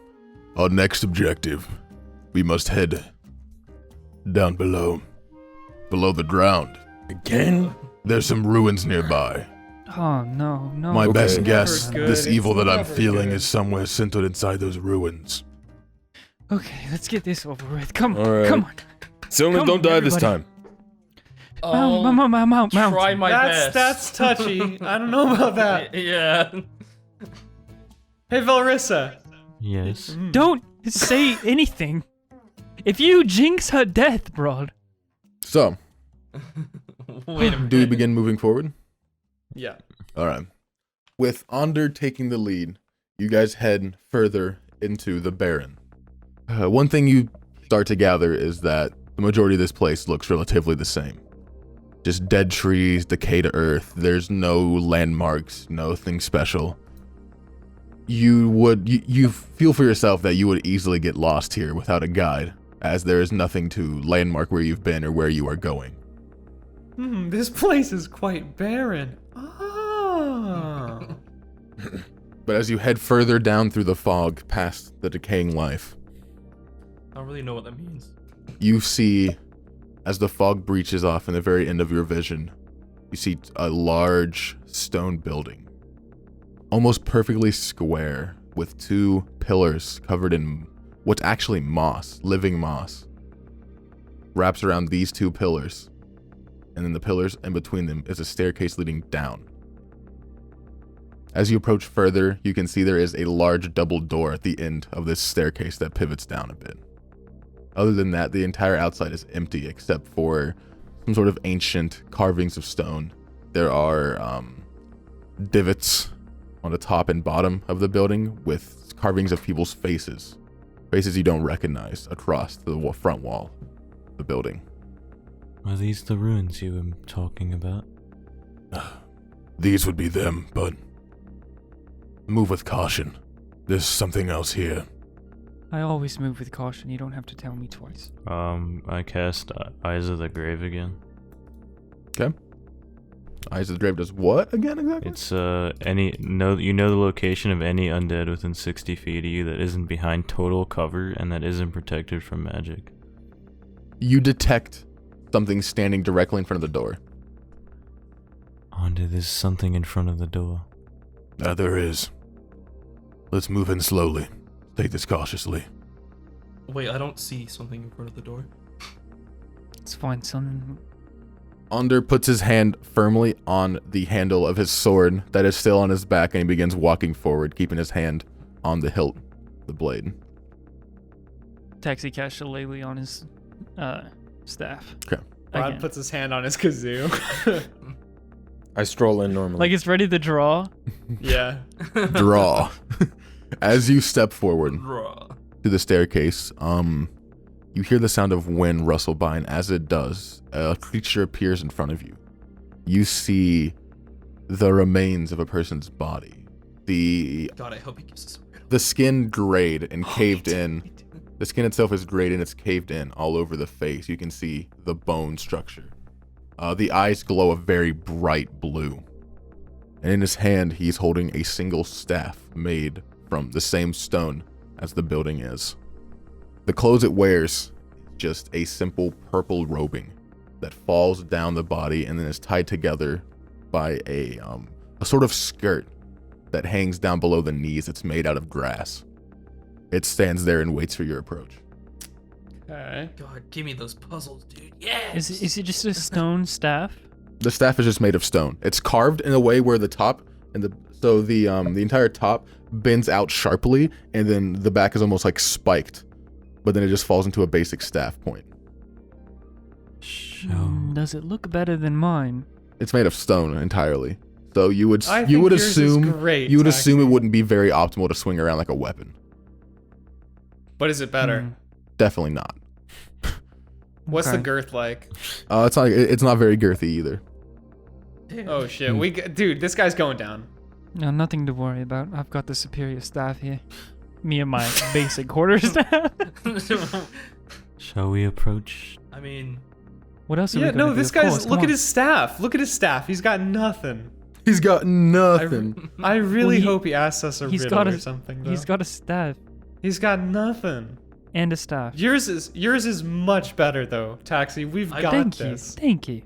our next objective, we must head down below the ground. Again? There's some ruins nearby. Oh no, no. My best Okay. guess, Never good. this evil It's that I'm never feeling good. is somewhere centered inside those ruins. Okay, let's get this over with. Come on, All right. come on. Silman, Come don't on, die this everybody. time. Mount. Try my best. That's touchy. I don't know about that. Yeah. Hey, Velrissa. Yes. Don't say anything. If you jinx her death, Br'aad. So, Wait a minute. do we begin moving forward? Yeah. All right. With Onder taking the lead, you guys head further into the Barren. One thing you start to gather is that the majority of this place looks relatively the same. Just dead trees, decayed earth. There's no landmarks, nothing special. You feel for yourself that you would easily get lost here without a guide, as there is nothing to landmark where you've been or where you are going. This place is quite barren. Ah. But as you head further down through the fog past the decaying life, I don't really know what that means. you see, as the fog breaches off in the very end of your vision, you see a large stone building, almost perfectly square, with two pillars covered in what's actually moss, living moss, wraps around these two pillars, and then the pillars in between them is a staircase leading down. As you approach further, you can see there is a large double door at the end of this staircase that pivots down a bit. Other than that, the entire outside is empty except for some sort of ancient carvings of stone. There are divots on the top and bottom of the building with carvings of people's faces. Faces you don't recognize across the front wall of the building. Are these the ruins you were talking about? These would be them, but move with caution. There's something else here. I always move with caution. You don't have to tell me twice. I cast Eyes of the Grave again. Okay. Eyes of the Grave does what again exactly? It's you know the location of any undead within 60 feet of you that isn't behind total cover and that isn't protected from magic. You detect something standing directly in front of the door. There's something in front of the door. There is. Let's move in slowly. Take this cautiously. Wait, I don't see something in front of the door. It's fine, son. Onder puts his hand firmly on the handle of his sword that is still on his back, and he begins walking forward, keeping his hand on the hilt, the blade. Taxi casts Shillelagh on his staff. Okay. Br'aad Again. puts his hand on his kazoo. I stroll in normally. Like it's ready to draw. Yeah. Draw. As you step forward Raw. to the staircase, you hear the sound of wind rustle by, and as it does, a creature appears in front of you. You see the remains of a person's body. God, I hope he gives us a riddle. The skin grayed and caved in. The skin itself is grayed and it's caved in all over the face. You can see the bone structure. The eyes glow a very bright blue. And in his hand, he's holding a single staff made from the same stone as the building is. The clothes it wears, just a simple purple robing that falls down the body and then is tied together by a sort of skirt that hangs down below the knees. It's made out of grass. It stands there and waits for your approach. Okay. God, give me those puzzles, dude. Yes. Is it just a stone staff? The staff is just made of stone. It's carved in a way where the top and the entire top bends out sharply, and then the back is almost like spiked, but then it just falls into a basic staff point. Does it look better than mine? It's made of stone entirely. So you would I you think would yours is assume great, you would assume it actually. wouldn't be very optimal to swing around like a weapon. But is it better? Hmm. Definitely not. What's the Okay. girth like? It's not very girthy either. Oh shit, dude, this guy's going down. No, nothing to worry about. I've got the superior staff here. Me and my basic quarter staff. Shall we approach? I mean, What else are Yeah, we gonna no, do? this Of course, guy's. come Look at on. his staff. Look at his staff. He's got nothing. He's got nothing. I really Well, hope he asks us a he's riddle got or a- something. Though. He's got a staff He's got nothing. and a staff. Yours is much better though, Taxi. We've got Thank this. you. Thank you.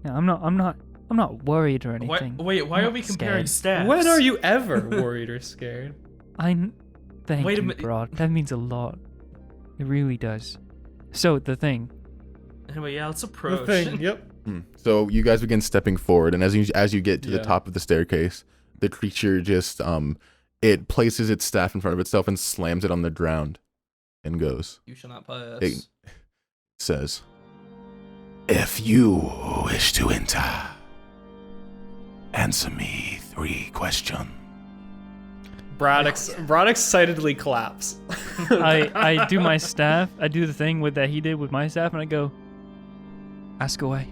No, I'm not worried or anything. wait, why I'm are not we comparing scared. stats? When are you ever worried or scared? Thank Wait a you, minute. Br'aad. That means a lot. It really does. So the thing. Anyway, yeah, let's The approach. thing. Yep. So you guys begin stepping forward, and as you get to the Yeah. top of the staircase, the creature just it places its staff in front of itself and slams it on the ground, and goes. You shall not pass. It says, If you wish to enter, answer me 3 questions. Br'aad excitedly claps. I do my staff. I do the thing with that he did with my staff, and I go, ask away.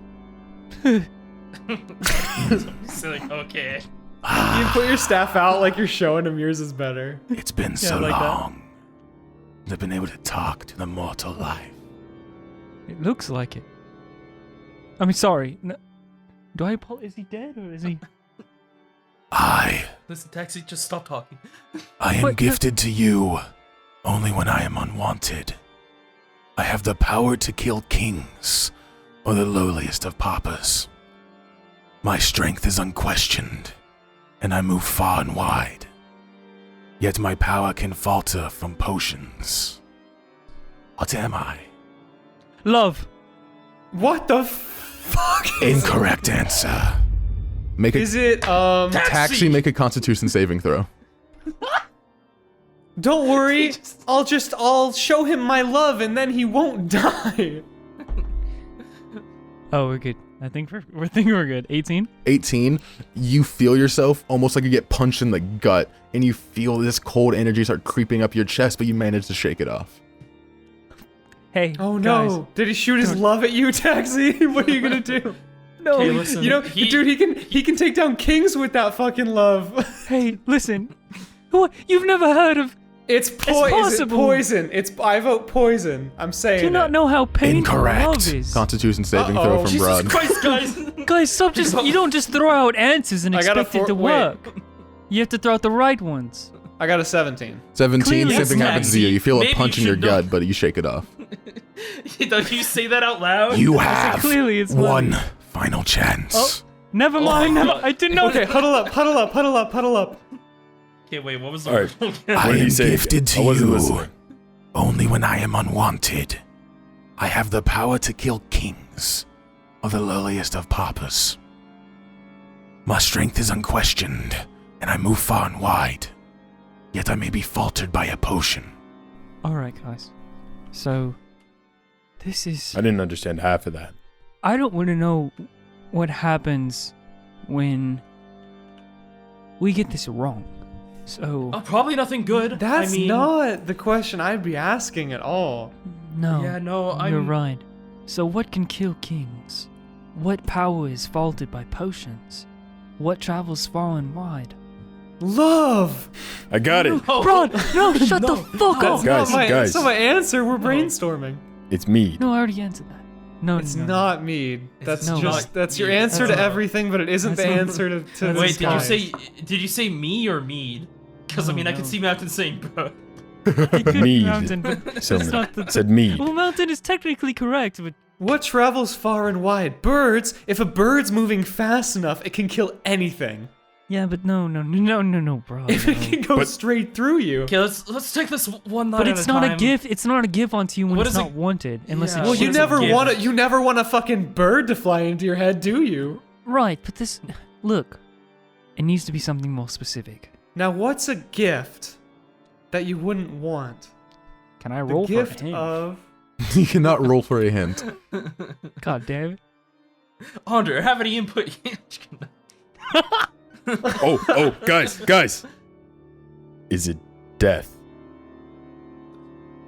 It's like, okay. You put your staff out like you're showing him yours is better. It's been Yeah, so like that. long. I've been able to talk to the mortal life. It looks like it. I mean, sorry. No, do I is he dead or is he? Listen, Taxi, just stop talking. I am What? gifted to you only when I am unwanted. I have the power to kill kings or the lowliest of paupers. My strength is unquestioned, and I move far and wide. Yet my power can falter from potions. What am I? Love. What the fuck? Incorrect answer. "Make a Is it taxi. Make a Constitution saving throw." Don't worry. I'll show him my love and then he won't die. Oh, we're good. I think we're thinking we're good. 18. 18. You feel yourself almost like you get punched in the gut, and you feel this cold energy start creeping up your chest, but you manage to shake it off. Hey. Oh no. guys. Did he shoot his love at you, Taxi? What are you gonna do? No. Okay, listen, You know, dude, he can take down kings with that fucking love. Hey, listen. What? You've never heard of? It's possible. poison. I vote poison. I'm saying Do you not know how painful Incorrect. love is? Constitution saving Uh-oh. throw from Jesus Br'aad. Christ, guys! Guys, stop you don't just throw out answers and I got a expect it to wait. work. You have to throw out the right ones. I got a 17. 17. Clearly Same it's thing happens to you. You feel a Maybe punch you in your should know. gut, but you shake it off. Don't you say that out loud? You have clearly it's one mine. final chance. Oh. Never mind. my Never, God. I didn't know. Okay, huddle up. Okay, wait, what was the All right. riddle? I What did am he say? gifted to I wasn't you listening. only when I am unwanted. I have the power to kill kings or the lowliest of paupers. My strength is unquestioned, and I move far and wide. Yet I may be faltered by a potion. All right, guys. So, this is. I didn't understand half of that. I don't want to know what happens when we get this wrong. So Probably nothing good. That's I mean, not the question I'd be asking at all. no, Yeah, no, you're I'm right. So what can kill kings? What power is faulted by potions? What travels far and wide? Love! I got it. Oh, Br'aad, no, shut the fuck That's up. Guys, not my, guys. That's not my answer. We're brainstorming. It's mead. No, I already answered that. No, It's no, no. not mead. That's no, just that's your mead. answer That's to not- everything, but it isn't the that's not- answer to the Wait, skies. did you say me or mead? Because I No, mean, I no. can see Mountain saying bro. It could be Mead. Mountain, but that's Someone not the... said mead. Well, Mountain is technically correct, but... What travels far and wide? Birds. If a bird's moving fast enough, it can kill anything. Yeah, but no, bro. If it can go straight through you. Okay, let's take this one night But at it's a not time. a gift. It's not a gift onto you when What it's is not a- wanted, unless Yeah. it's Well, Shit, you it's a never gift. want a fucking bird to fly into your head, do you? right. But this, look, it needs to be something more specific. Now, what's a gift that you wouldn't want? Can I The roll for gift him? of You cannot roll for a hint. God damn it! Andre, have any input? Oh, guys. Is it death?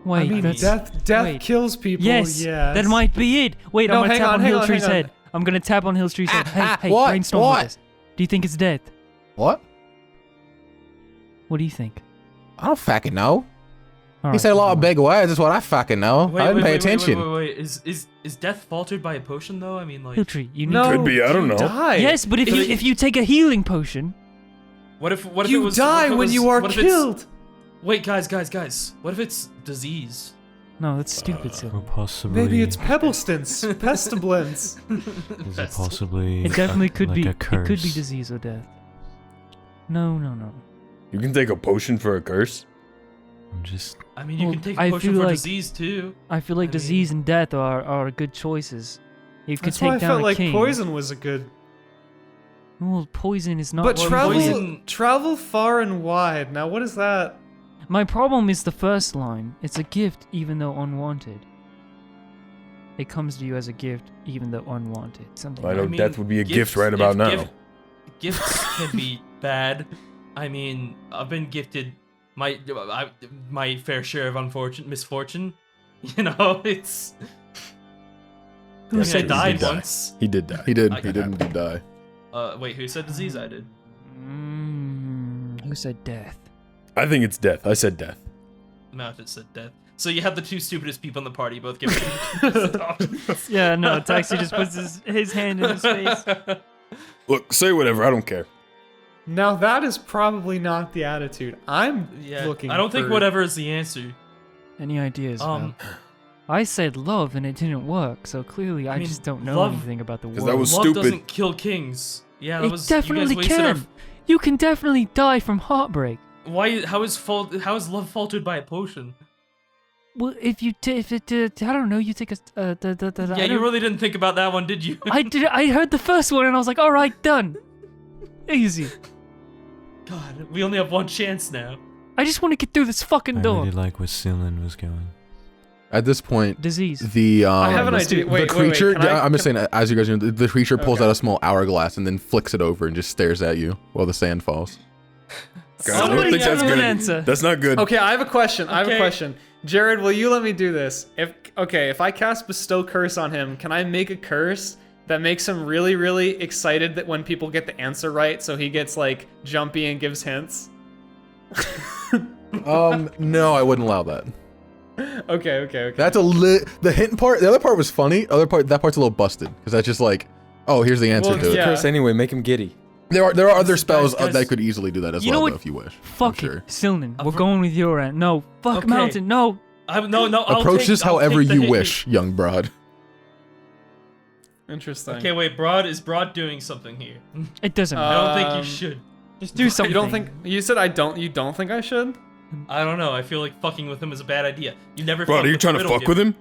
Wait, I mean, that's death wait. kills people. Yes, yes. that might be it. Wait, No, I'm gonna hang tap on, on hang on, Hilltree's hang on. head. I'm gonna tap on Hilltree's head. Hey, what? brainstorm What? with this. Do you think it's death? What? What do you think? I don't fucking know. All He right, said a lot of big words. That's what I fucking know. Wait, I didn't wait, pay wait, attention. Wait. Is death faltered by a potion though? I mean, like, Hilltree, you need No, Could be, I don't you know. Die. Yes, but if you take a healing potion, what if it you was? die what if it when was- you are what if it's- killed. Wait, guys. What if it's disease? no, that's stupid. Sil. Or possibly. Maybe it's Pebblestance, Pestilence. Is it possibly? It definitely a, could like be. A It curse? could be disease or death. No. You can take a potion for a curse? I'm just. I mean, you Well, can take I a potion feel for like- disease too. I feel like I disease mean- and death are good choices. You could That's take why I down felt a like king. poison was a good. Well, poison is not. But well, travel, poison- travel far and wide. Now, what is that? My problem is the first line. It's a gift, even though unwanted. It comes to you as a gift, even though unwanted. Something. I like know I mean, death would be a gift gifts- right about if now. Gifts can be bad. I mean, I've been gifted my fair share of misfortune. You know, it's. Who I mean, I said died disease? once. He did die. He did. I He can did indeed die. Wait, who said disease? I did. Who said death? I think it's death. I said death. Mountain said death. So you have the two stupidest people in the party both giving. Yeah, no. Taxi just puts his hand in his face. Look, say whatever. I don't care. Now, that is probably not the attitude I'm Yeah, looking I don't think for. whatever is the answer. Any ideas? Um, Val? I said love and it didn't work, so clearly I mean, just don't know love- anything about the 'Cause world. that was love stupid. doesn't kill kings. Yeah, that It was. definitely you guys wasted our- can. You can definitely die from heartbreak. Why? How is love faltered by a potion? Well, if you I don't know, you take a Yeah, you really didn't think about that one, did you? I did. I heard the first one and I was like, all right, done. Easy. God, we only have one chance now. I just want to get through this fucking I door. really like where Celine was going. At this point, Disease. the I have an idea. Wait, the creature. can I- I'm just saying, as you guys know, the creature pulls Okay. out a small hourglass and then flicks it over and just stares at you while the sand falls. Guys, I don't Somebody think give that's him an good. answer. That's not good. Okay, I have a question. Okay. Jared, will you let me do this? If I cast Bestow Curse on him, can I make a curse that makes him really, really excited that when people get the answer right, so he gets like jumpy and gives hints? No, I wouldn't allow that. Okay. That's the hint part. The other part was funny. That part's a little busted because that's just like, oh, here's the answer Well, to it. yeah. Curse anyway, make him giddy. There are other spells guys- that could easily do that as You know well, what? though, if you wish. Fuck I'm sure. it, Silnan. We're I've- going with your end. No, fuck Okay. Mountain. No. No. I'll Approach take- this I'll however take the you hit wish, young Br'aad. Interesting. Okay, wait. Br'aad is doing something here? It doesn't I matter. don't think Um, you should. Just do something. You don't think you said I don't? You don't think I should? I don't know. I feel like fucking with him is a bad idea. You never. Bro, are you trying to fuck with him?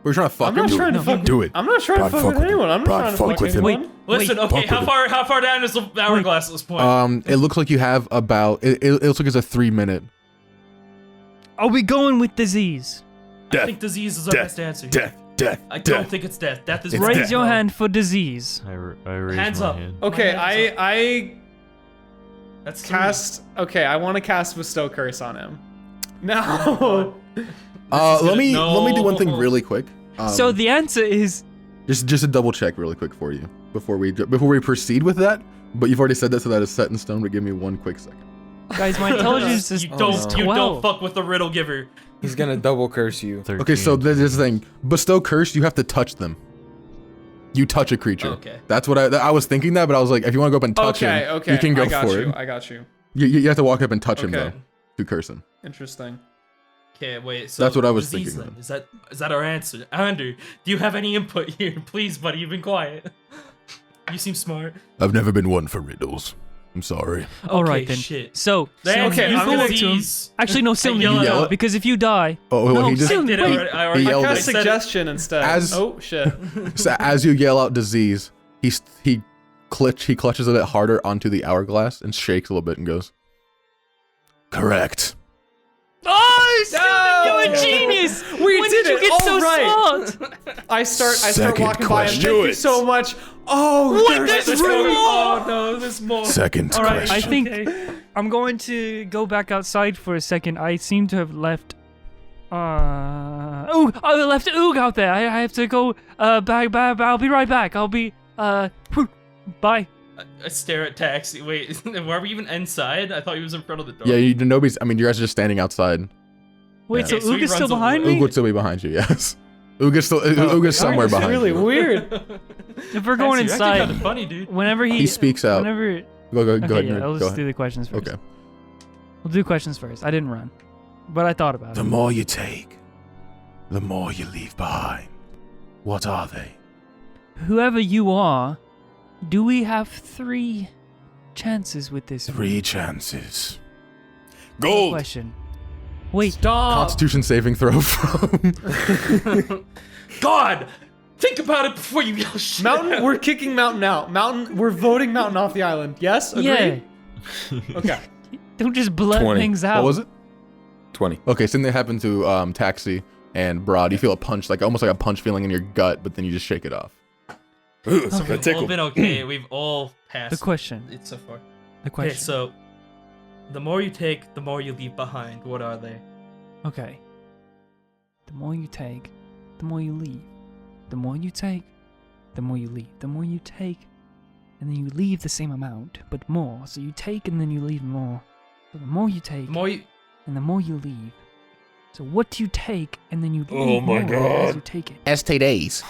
We're trying to fuck I'm not him. trying to No, fuck. Do it. I'm not trying to Br'aad, fuck fuck with with him. anyone. I'm not Br'aad, trying to fuck fuck with him. anyone. Listen, Fuck okay. with How him. far down is the hourglass at this point? It looks like you have about. It looks like it's a 3-minute. Are we going with disease? I Death. think disease is our Death. best answer. Death. Death. I death. don't think it's death. Death is It's death. Raise your hand for disease. I raise Hands my up. hand. Okay, My hands I That's cast. Okay, I want to cast Bestow Curse on him. No. Let me no. do one thing really quick. So the answer is just a double check really quick for you before we proceed with that. But you've already said that, so that is set in stone. But give me 1 quick second. guys, my intelligence is You don't 12. fuck with the riddle giver. He's gonna double curse you. 13. Okay, so this is the thing. Bestow curse, you have to touch them. You touch a creature. Okay. That's what I was thinking that, but I was like, if you want to go up and touch Okay, him, okay. you can go I got for you. it. I got you. You have to walk up and touch him Okay. though to curse him. Interesting. Okay, wait. So That's what I was disease thinking then. Is that our answer? Andrew, do you have any input here? Please, buddy. You've been quiet. You seem smart. I've never been one for riddles. I'm sorry. All right Okay, then. shit. So, Then Okay, you I'm go gonna- up to him. actually, no, Silman, yell you it yell out. it, because if you die, Oh, well, No, he just Sil- I did it wait. already. I already He yelled I it. cast said it. suggestion instead. As- Oh shit. so as you yell out disease, he clutches a bit harder onto the hourglass and shakes a little bit and goes, Correct. oh, Silman, No! you're a genius. We when did you it. get so All right. smart? I start Second walking by him. question. Thank Do you it. so much. Oh, What? there's There's more. more. Oh no, there's more. Second All right, I question. think I'm going to go back outside for a second. I seem to have left. I left Oog out there. I have to go. Back. I'll be right back. I'll be. Bye. I stare at Taxi. Wait, were we even inside? I thought he was in front of the door. yeah, you guys are just standing outside. Wait, Yeah. so Okay, so Oog he is still runs over. behind Oog me? would still be behind you, yes. Oog is somewhere It's behind really you. weird. If we're going Taxi, you're acting inside, kinda funny, dude. whenever He speaks out. Whenever. Go Okay, ahead. yeah, I'll go just ahead. do the questions first. Okay. We'll do questions first. I didn't run, but I thought about The it. more you take, the more you leave behind. What are they? Whoever you are, do we have 3 chances with this? 3 chances. Gold. Question. Wait. Stop. Constitution saving throw from. God, think about it before you yell shit. Mountain, we're kicking Mountain out. Mountain, we're voting Mountain off the island. Yes? Agreed? Yeah. Okay. Don't just blurt 20. things out. What was it? 20. Okay, something that happened to Taxi and Br'aad. You feel a punch, like almost like a punch feeling in your gut, but then you just shake it off. Ooh, So got we've all tickled. been okay. We've all passed The question. it so far. The Okay, question. so the more you take, the more you leave behind. What are they? Okay. The more you take, the more you leave. The more you take, the more you leave. The more you take, and then you leave the same amount, but more. So you take and then you leave more. So the more you take, The more you. and the more you leave. So what do you take and then you leave Oh my more God. as you take it? STDs.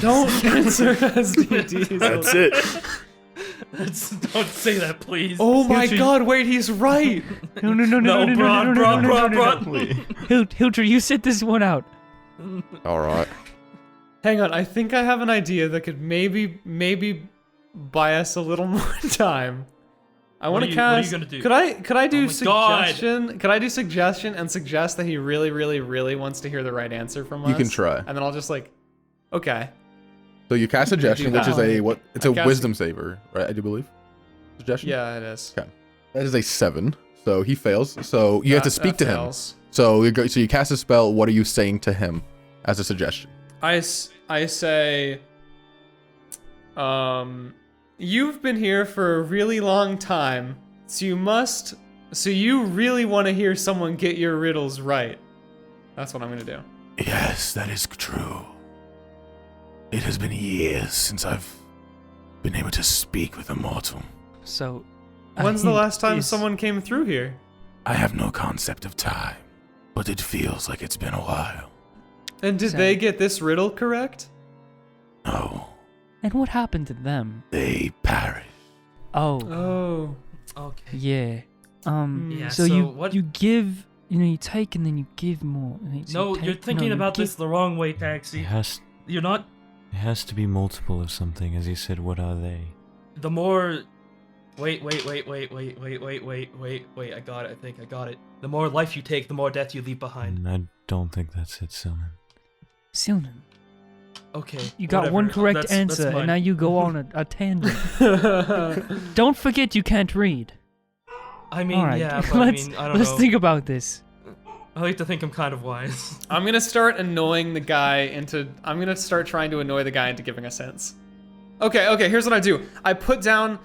Don't answer STDs. That's it. Don't say that, please. Oh my Hiltry. god, wait, he's right. No, Hiltry, you sit this one out. All right. Hang on, I think I have an idea that could maybe buy us a little more time. I What want are to you- cast. what are you gonna do? Could I do Oh my God. suggestion? Could I do suggestion and suggest that he really wants to hear the right answer from us? You can try. And then I'll just like, okay. So you cast suggestion, which is a what? It's I a cast- wisdom saver, right? I do believe. Suggestion. Yeah, it is. Okay. That is a 7. So he fails. So you have to speak to him. fails. So you cast a spell. What are you saying to him as a suggestion? I say, you've been here for a really long time, so you really want to hear someone get your riddles right. That's what I'm gonna do. Yes, that is true. It has been years since I've been able to speak with a mortal. So. When's the hint last time is- someone came through here? I have no concept of time, but it feels like it's been a while. And did Sam. they get this riddle correct? No, And what happened to them? they perished. Oh. Oh. Okay. Yeah. Yeah, So, so you what- you give, you take and then you give more. And then- so No, you take- you're thinking you about give- this the wrong way, It Taxi. has You're not. it has to be multiple of something, as you said. What are they? The more. Wait. I got it. I think I got it. The more life you take, the more death you leave behind. I don't think that's it, Silman. Silnan, Okay. you got whatever. one correct That's answer, and mine. now you go on a tangent. Don't forget you can't read. I mean, All right, yeah, but let's I mean, I don't let's know. think about this. I like to think I'm kind of wise. I'm gonna start annoying the guy I'm gonna start trying to annoy the guy into giving us hints. Okay, here's what I do. I put down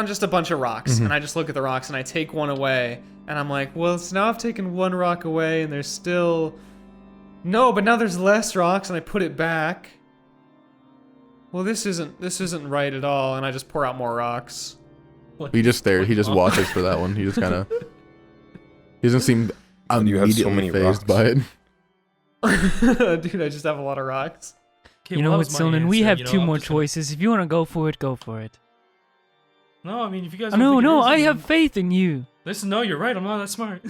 just a bunch of rocks, and I just look at the rocks, and I take one away, and I'm like, well, so now I've taken one rock away, and there's still... No, but now there's less rocks, and I put it back. Well, this isn't right at all, and I just pour out more rocks. He just stares. He just watches for that one. He just kind of... He doesn't seem You have so immediately many phased rocks. by it. Dude, I just have a lot of rocks. Okay, You know well, what, that was my Sylvan? We answer, have you know, 2 I'm more just gonna- choices. If you want to go for it, go for it. No, I mean, if you guys. No, I have faith in you. Listen, no, you're right. I'm not that smart.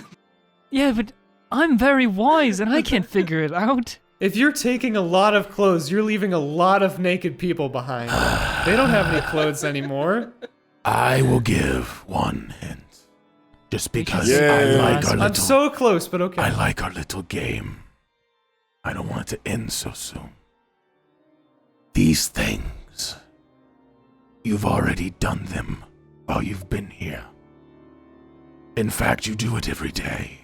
Yeah, but I'm very wise and I can't figure it out. If you're taking a lot of clothes, you're leaving a lot of naked people behind. They don't have any clothes anymore. I will give one hint. Just because Yeah. I like our I'm little so close, but okay. I like our little game. I don't want it to end so soon. These things, you've already done them while you've been here. In fact, you do it every day.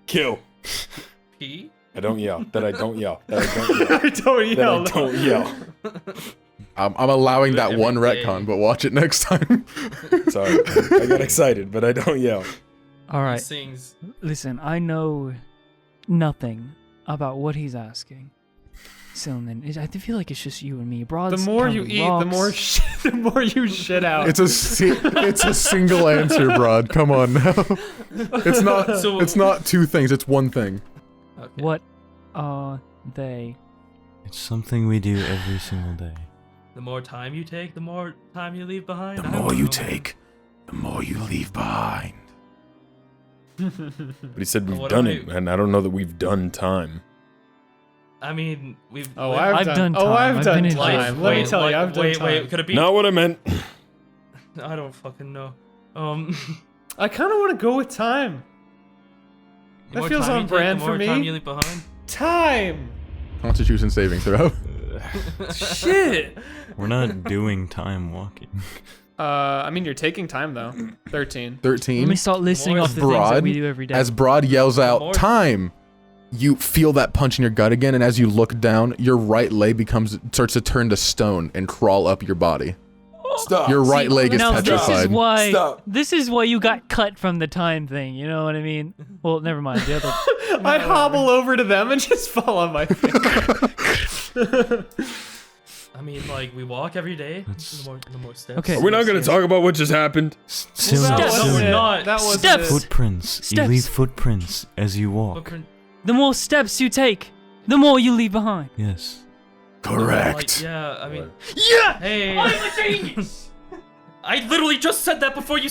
Kill. P. I don't yell. That I don't yell. That I don't yell. I don't That yell. I don't yell. I'm allowing that Every one day. retcon, but watch it next time. Sorry. I got excited, but I don't yell. All right. These things. Listen, I know nothing about what he's asking. Sylvan, I feel like it's just you and me. Br'aad's The more you counting eat, rocks. the more you shit out. It's a single answer, Br'aad. Come on now. It's not 2 things. It's 1 thing. Okay. What are they? It's something we do every single day. The more time you take, the more time you leave behind. The I don't more you know. take, the more you leave behind. But he said we've What done am it, and I don't know that we've done time. I mean, we've. Oh, we've- I've done time. I've I've done been in time. jail. Let me tell you, I've done time. Wait, could it be? Not what I meant. I don't fucking know. I kind of want to go with time. The That more feels time on you take, brand the for more me. Time you leave behind. Time. Constitution saving throw. Shit. We're not doing time walking. I mean, you're taking time though. 13. 13. Let me start listing More off the things that Br'aad, we do every day. As Br'aad yells out, More- time, you feel that punch in your gut again, and as you look down, your right leg starts to turn to stone and crawl up your body. Stop. Your right leg is now petrified. Stop. this is why you got cut from the time thing. You know what I mean? Well, never mind. The other. I hobble over to them and just fall on my face. I mean, like we walk every day. That's- The more steps. Okay. Are we not going to talk about what just happened? Sylvan, that Steps. wasn't No, we're it. not. That was Steps. Footprints. You Steps. leave footprints as you walk. Footprint- The more steps you take, the more you leave behind. Yes. Correct. Like, yeah, I mean. Yeah. Hey. I'm a genius. I literally just said that before you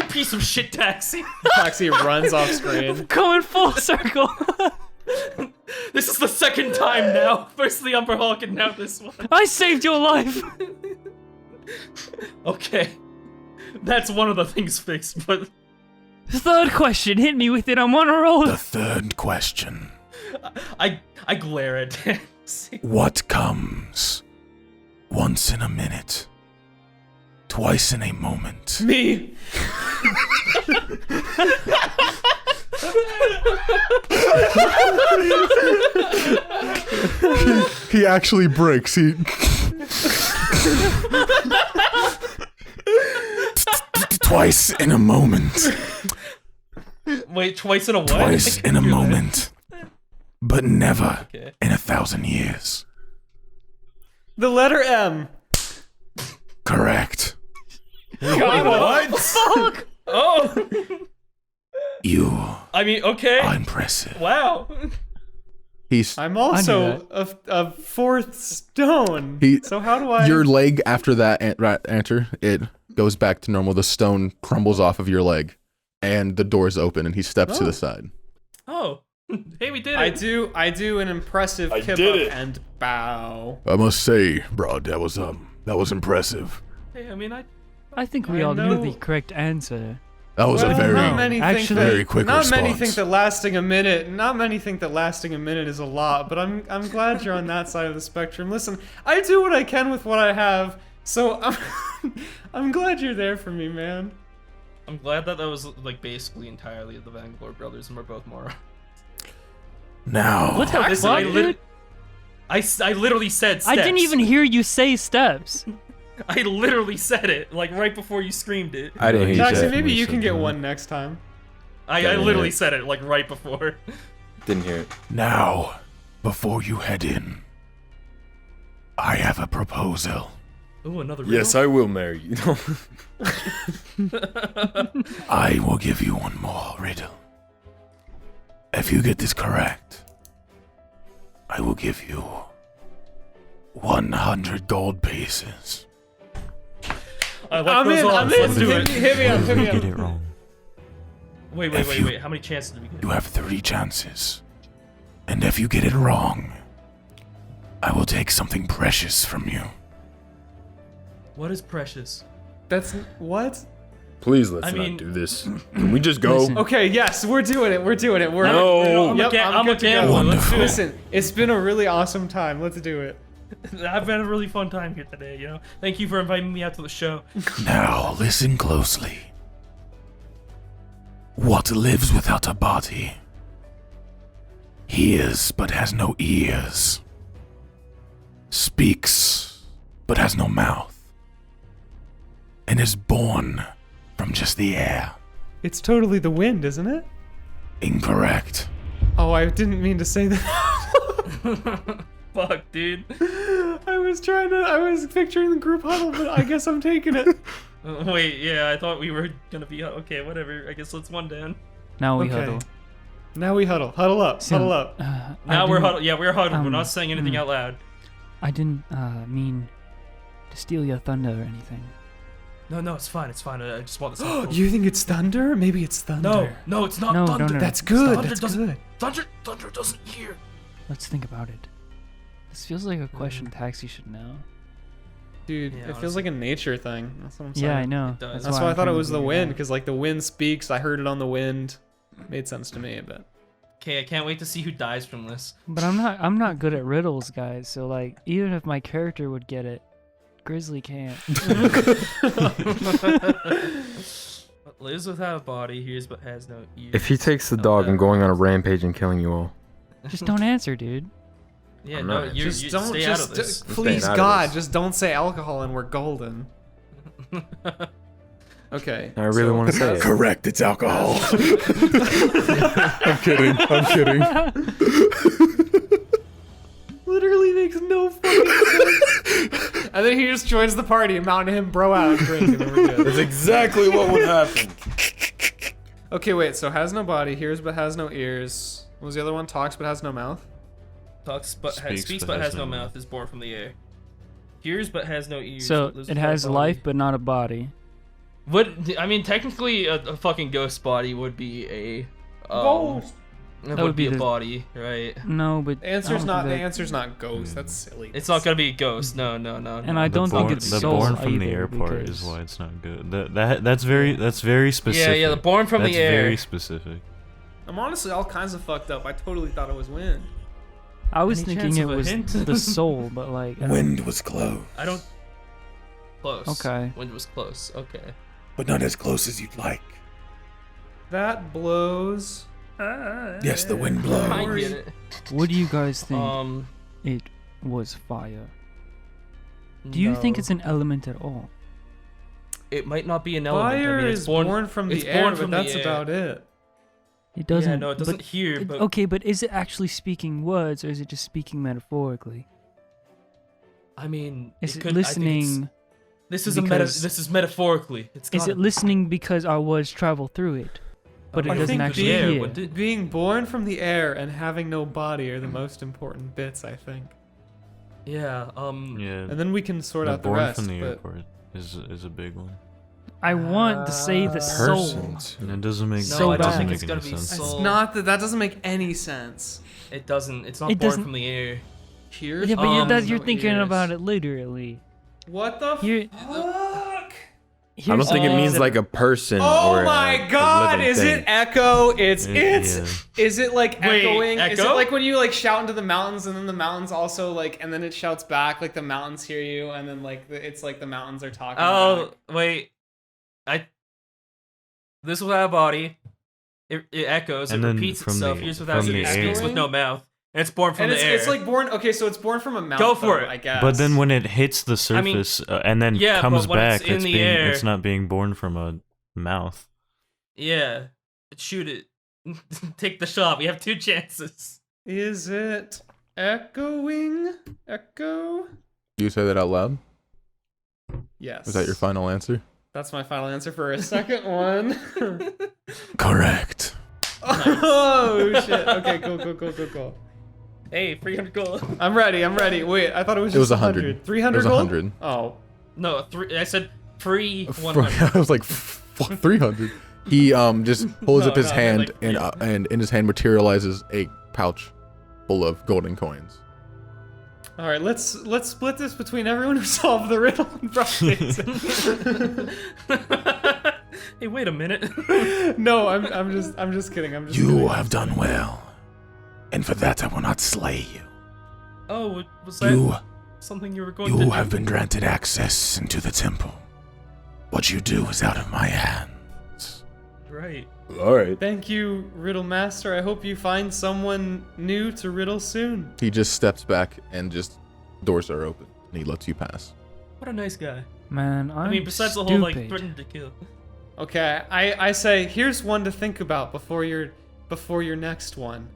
piece of shit taxi. Taxi runs off screen. Going full circle. This is the second time now. First the Umber Hulk and now this one. I saved your life. Okay. That's one of the things fixed, but The third question, hit me with it. I'm on a roll. The third question. I glare at Taxi. What comes once in a minute, twice in a moment? Me. He actually breaks. He Twice in a moment. Wait, twice in a what? Twice in a moment. But never Okay. in 1,000 years. The letter M. Correct. What? Oh! You I mean, okay. are impressive. Wow. he's I'm I also a 4th stone. He- So how do I? your leg after that answer, it goes back to normal. The stone crumbles off of your leg, and the doors open, and he steps to Oh. the side. Oh. Hey, we did it. I do an impressive I kip did up it. and bow. I must say, Br'aad, that was impressive. Hey, I mean, I think we I all knew know. the correct answer. That was a Well, very, not many think actually- that, very quick Not many response. think that lasting a minute. Not many think that lasting a minute is a lot. But I'm glad you're on that side of the spectrum. Listen, I do what I can with what I have. So I'm glad you're there for me, man. I'm glad that was like basically entirely the Vanglor brothers, and we're both Mora. Now, What the Listen, fuck, dude? I literally said steps. I didn't even hear you say steps. I literally said it like right before you screamed it. I didn't hear you Taxi, say it. maybe you can get Definitely one next time. I Didn't literally hear it. said it like right before. Didn't hear it. now, before you head in, I have a proposal. Ooh, another Yes, I will marry you. I will give you one more riddle. If you get this correct, I will give you 100 gold pieces. I like those odds. Let's do it. Hit me up, hit me Get up. it wrong. Wait. How many chances do we get? You have 3 chances. And if you get it wrong, I will take something precious from you. What is precious? That's what? Please, let's I mean- not do this. Can we just go? Listen. Okay, yes, we're doing it. We're doing it. We're No. I'm Yep, I'm good a to go. gambler. Let's do it. Listen, it's been a really awesome time. Let's do it. I've had a really fun time here today. You know, thank you for inviting me out to the show. Now, listen closely. What lives without a body? Hears but has no ears. Speaks but has no mouth. And is born from just the air. It's totally the wind, isn't it? Incorrect. Oh, I didn't mean to say that. Fuck, dude. I was picturing the group huddle, but I guess I'm taking it. Wait, yeah, I thought we were gonna be okay. Whatever. I guess let's one down. Now we Okay. huddle. Now we huddle. Huddle up. So, Huddle up. Now we're huddled. Yeah, we're huddled. We're not saying anything hmm. out loud. I didn't mean to steal your thunder or anything. No, it's fine. It's fine. I just want this. You think it's thunder? Maybe it's thunder. No, it's not No, thunder. no. That's good. Thunder That's doesn't- good. Thunder doesn't hear. Let's think about it. This feels like a question Taxi should know. Dude, Yeah, it feels honestly. like a nature thing. That's what I'm saying. Yeah, I know. It does. That's why I I'm thought it trying to was the figure wind, out. because like the wind speaks. I heard it on the wind. Made sense to me, but Okay, I can't wait to see who dies from this. But I'm not good at riddles, guys. So like, even if my character would get it, Grizzly can't. Lives without a body, hears but has no ears. If he takes the dog, I'm going on a rampage and killing you all. Just don't answer, dude. Yeah, I'm no, not. you just don't. stay out of this. Just I'm please, staying out of God, this. just don't say alcohol, and we're golden. Okay. I really want to say it. Correct, it's alcohol. I'm kidding. I'm kidding. Literally makes no fucking sense. And then he just joins the party and mounting him Br'aad drink, and then we're good. That's exactly what would happen. Okay, wait. So has no body, hears but has no ears. What was the other one? Talks but has no mouth. Speaks but has no mouth, is born from the air. Hears but has no ears. So lives it without a has body. life, but not a body. I mean, technically, a fucking ghost body would be a Ghost. It That would be a the- body, right? No, but The I answer's don't not. think The that- answer's not ghost. That's silly. It's not gonna be a ghost. No. And I don't think it's the soul born from the either, air part is because- why it's not good. That's very specific. Yeah, the born from that's the air. very specific. I'm honestly all kinds of fucked up. I totally thought it was wind. I was Any thinking chance it of a was hint? the soul, but like I don't- Wind was close, I don't. Close. Okay. Wind was close. Okay. but not as close as you'd like. That blows. Yes, the wind blows. I get it. What do you guys think Um. it was fire? Do you think no. it's an element at all? It might not be an element. Fire I mean, it's is born from it's the air, born but from the that's air. about it. It doesn't. Yeah, no, it doesn't but hear. it- But okay, but is it actually speaking words or is it just speaking metaphorically? I mean, Is it it could, I think it's- listening? This is because- This is metaphorically. It's. Is gotta it listening because our words travel through it, but it I doesn't think actually the air hear? would do- Being born from the air and having no body are the most important bits, I think. Yeah. Yeah. And then we can sort out the born rest. from the air But part is a big one, I want to say the soul. Persons. and it doesn't make So I don't bad. think make it's any gonna be sense. it's soul. not that doesn't make any sense. It doesn't. It's not It born doesn't- from the air. Here's Yeah, but you're, no you're thinking ears. about it literally. What the Here- fuck? I don't Here's think it the- means like a person. Oh or my a god, living is thing. it echo? It's Yeah. is it like Wait, echoing? Is it echo? like when you like shout into the mountains and then the mountains also like and then it shouts back like the mountains hear you and then like it's like the mountains are talking Oh back. wait, I This without a body. It echoes. And it then repeats from itself. the- Hears without from the it speaks air. with no mouth. And it's born from And the air. it's like born. Okay, so it's born from a mouth. Go for though, it. I guess. But then when it hits the surface and then yeah, comes but when back, it's in the being, air- it's not being born from a mouth. Yeah. Shoot it. Take the shot. We have 2 chances. Is it echoing? Echo? You say that out loud? Yes. Is that your final answer? That's my final answer for a second one. Correct. Oh shit. Okay, cool. Hey, 300 gold. I'm ready. Wait, I thought it was It was just 100. 300 It was gold? 100. Oh. No, I said free 100. I was like, 300. He just holds No, up his no, I meant, hand like, and in his hand materializes a pouch full of golden coins. All right, let's split this between everyone who solved the riddle and Br'aad. Hey, wait a minute. No, I'm just kidding. I'm just You kidding. have done well, and for that I will not slay you. Oh, was that You, something you were going to do? you have been granted access into the temple. What you do is out of my hands. Right. All right. Thank you, Riddle Master. I hope you find someone new to riddle soon. He just steps back and just doors are open and he lets you pass. What a nice guy. Man, I'm I mean, besides the stupid. whole, like, threatening to kill. Okay, I say here's one to think about before your next one.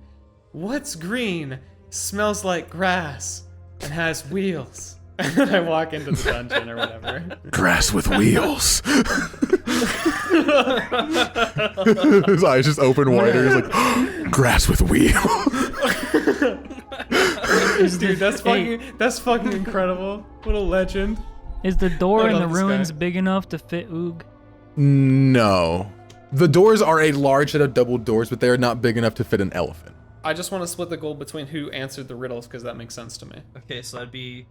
What's green, smells like grass, and has wheels? And then I walk into the dungeon or whatever. Grass with wheels. His eyes just open wider. He's like, grass with wheels. Dude, that's fucking incredible. What a legend. Is the door I in the love this ruins guy. big enough to fit Oog? No. The doors are a large set of double doors, but they are not big enough to fit an elephant. I just want to split the gold between who answered the riddles because that makes sense to me. Okay, so that'd be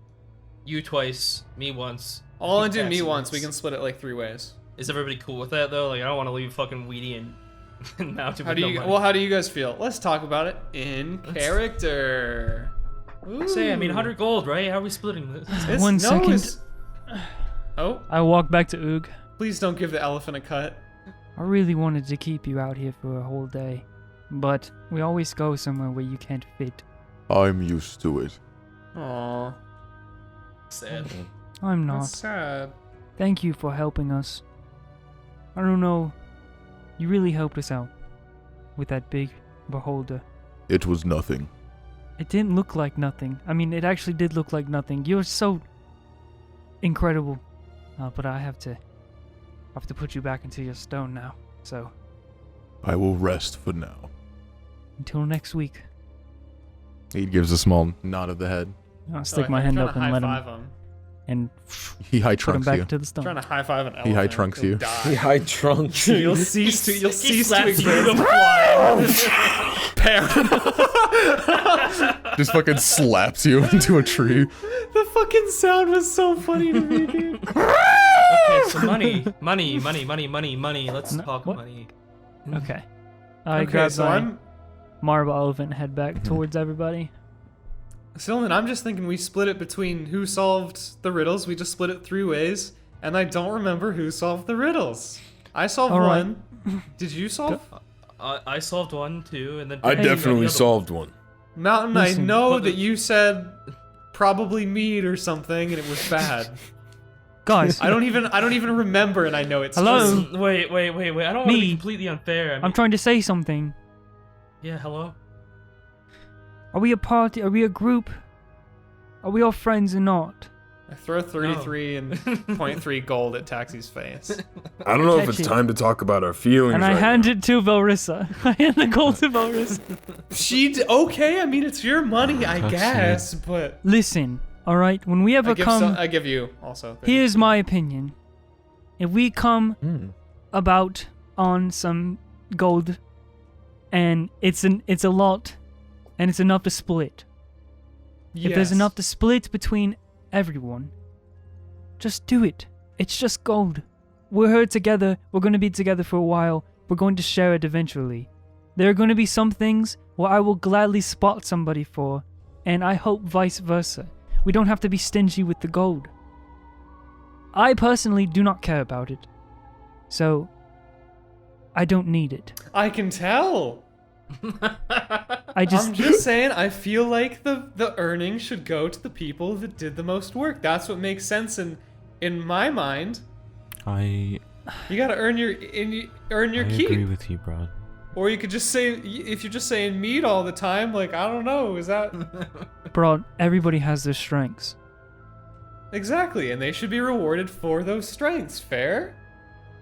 you twice, me once. I'll only do me Taxi once. We can split it like 3 ways. Is everybody cool with that, though? Like, I don't want to leave fucking Wheatie and Mountain with no money. How do you guys feel? Let's talk about it in character. Say, I mean, Ooh. 100 gold, right? How are we splitting this? It's- One no, second. it's- Oh, I walk back to Oog. please don't give the elephant a cut. I really wanted to keep you out here for a whole day, but we always go somewhere where you can't fit. I'm used to it. Aw, Sad. I'm that's not. sad. Thank you for helping us. I don't know. You really helped us out with that big beholder. It was nothing. It didn't look like nothing. I mean, it actually did look like nothing. You're so incredible. But I have to put you back into your stone now. So, I will rest for now. until next week. He gives a small nod of the head. I'll stick my hand up and let him, and He high put him trunks back you. into the stone. Trying to high five an elephant. He high trunks He'll you. die. High trunks. You'll cease to He exist. slaps you to fly. Just fucking slaps you into a tree. The fucking sound was so funny to me, dude. Okay, so money. Let's No, talk what? money. Okay. I Okay, grab so my I'm marble elephant and head back towards everybody. Sylvan. I'm just thinking we split it between who solved the riddles. We just split it 3 ways, and I don't remember who solved the riddles. I solved All right. one. Did you solve? I solved one, too, and then... I you got the definitely other solved one. Mountain, I Listen, know but that the- you said probably mead or something, and it was bad. Guys, I don't even remember, and I know it's Hello? true. Wait. I don't want to be Me. completely unfair. I mean, I'm trying to say something. Yeah, hello? Are we a party? Are we a group? Are we all friends or not? I throw 33 and 0.3 gold at Taxi's face. I don't know if Catch it's it. time to talk about our feelings. And I right hand now. it to Velrissa. I hand the gold to Velrissa. Okay, I mean it's your money, I Touch guess, but Listen, all right. When we ever come, I give you also. Thank here's my opinion. If we come about on some gold, and it's a lot, and it's enough to split. you. If there's Yes. enough to split between everyone, just do it. It's just gold. We're here together. We're going to be together for a while. We're going to share it eventually. There are going to be some things where I will gladly spot somebody for, and I hope vice versa. We don't have to be stingy with the gold. I personally do not care about it. So, I don't need it. I can tell. I'm just saying, I feel like the earnings should go to the people that did the most work. That's what makes sense in my mind. You gotta earn your keep. I agree with you, Br'aad. Or you could just say, if you're just saying meat all the time, like, I don't know, is that... Br'aad, everybody has their strengths. Exactly, and they should be rewarded for those strengths. Fair?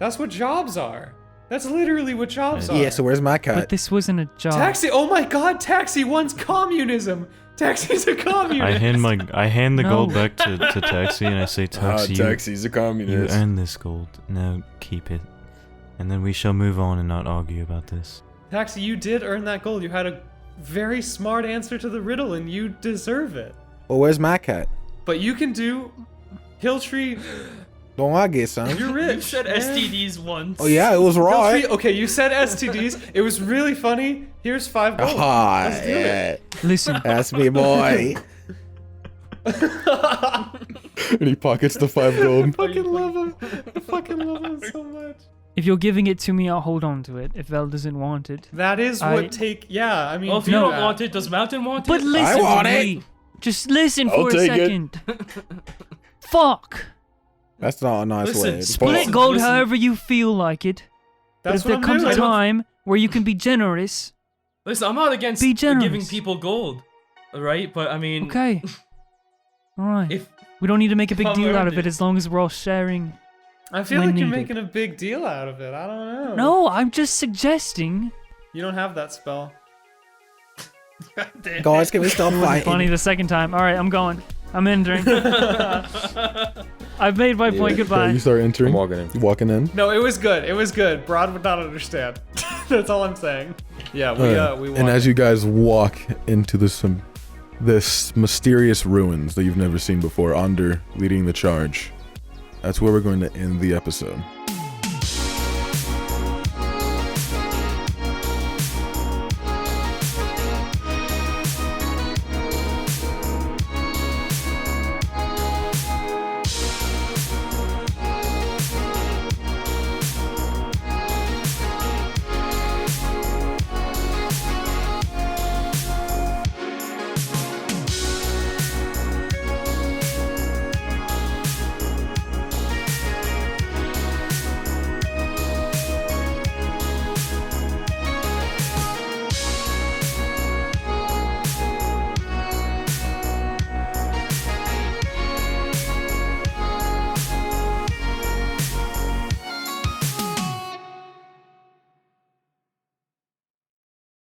That's what jobs are. That's literally what jobs are. Yeah, so where's my cut? But this wasn't a job. Taxi, oh my god, Taxi wants communism. Taxi's a communist. I hand the gold back to Taxi and I say, Taxi, Taxi's a you communist. earned this gold. Now keep it. And then we shall move on and not argue about this. Taxi, you did earn that gold. You had a very smart answer to the riddle and you deserve it. Well, where's my cut? But you can do Hilltree. Don't I get some? You're rich. You said man. STDs once. Oh yeah, it was right. Hilltree, okay, you said STDs. It was really funny. Here's 5 gold. Ah, Let's do yeah. it. Listen, That's me, boy. And he pockets the 5 gold. I fucking love him. I fucking love him so much. if you're giving it to me, I'll hold on to it. If Vel doesn't want it. That is yeah, I mean... Well, if you don't want it, does Mountain want it? But listen want to it. me. Just listen I'll for a take it. second. Fuck. That's not a nice Listen, way. Split gold however you feel like it. That's but if there what comes I'm a doing. time where you can be generous, Listen, I'm not against Be generous. giving people gold, right? But I mean, okay. Alright. if We don't need to make a big I've deal out earned of it it. as long as we're all sharing. I feel when like you're needed. making a big deal out of it. I don't know. No, I'm just suggesting. You don't have that spell. Guys, can we stop It wasn't fighting? funny the second time. Alright, I'm going. I'm entering. I've made my point. Okay, Goodbye. you start entering. I'm walking in. You walking in. No, it was good. It was good. Br'aad would not understand. That's all I'm saying. Yeah, we And as you guys walk into this mysterious ruins that you've never seen before, Onder leading the charge, that's where we're going to end the episode.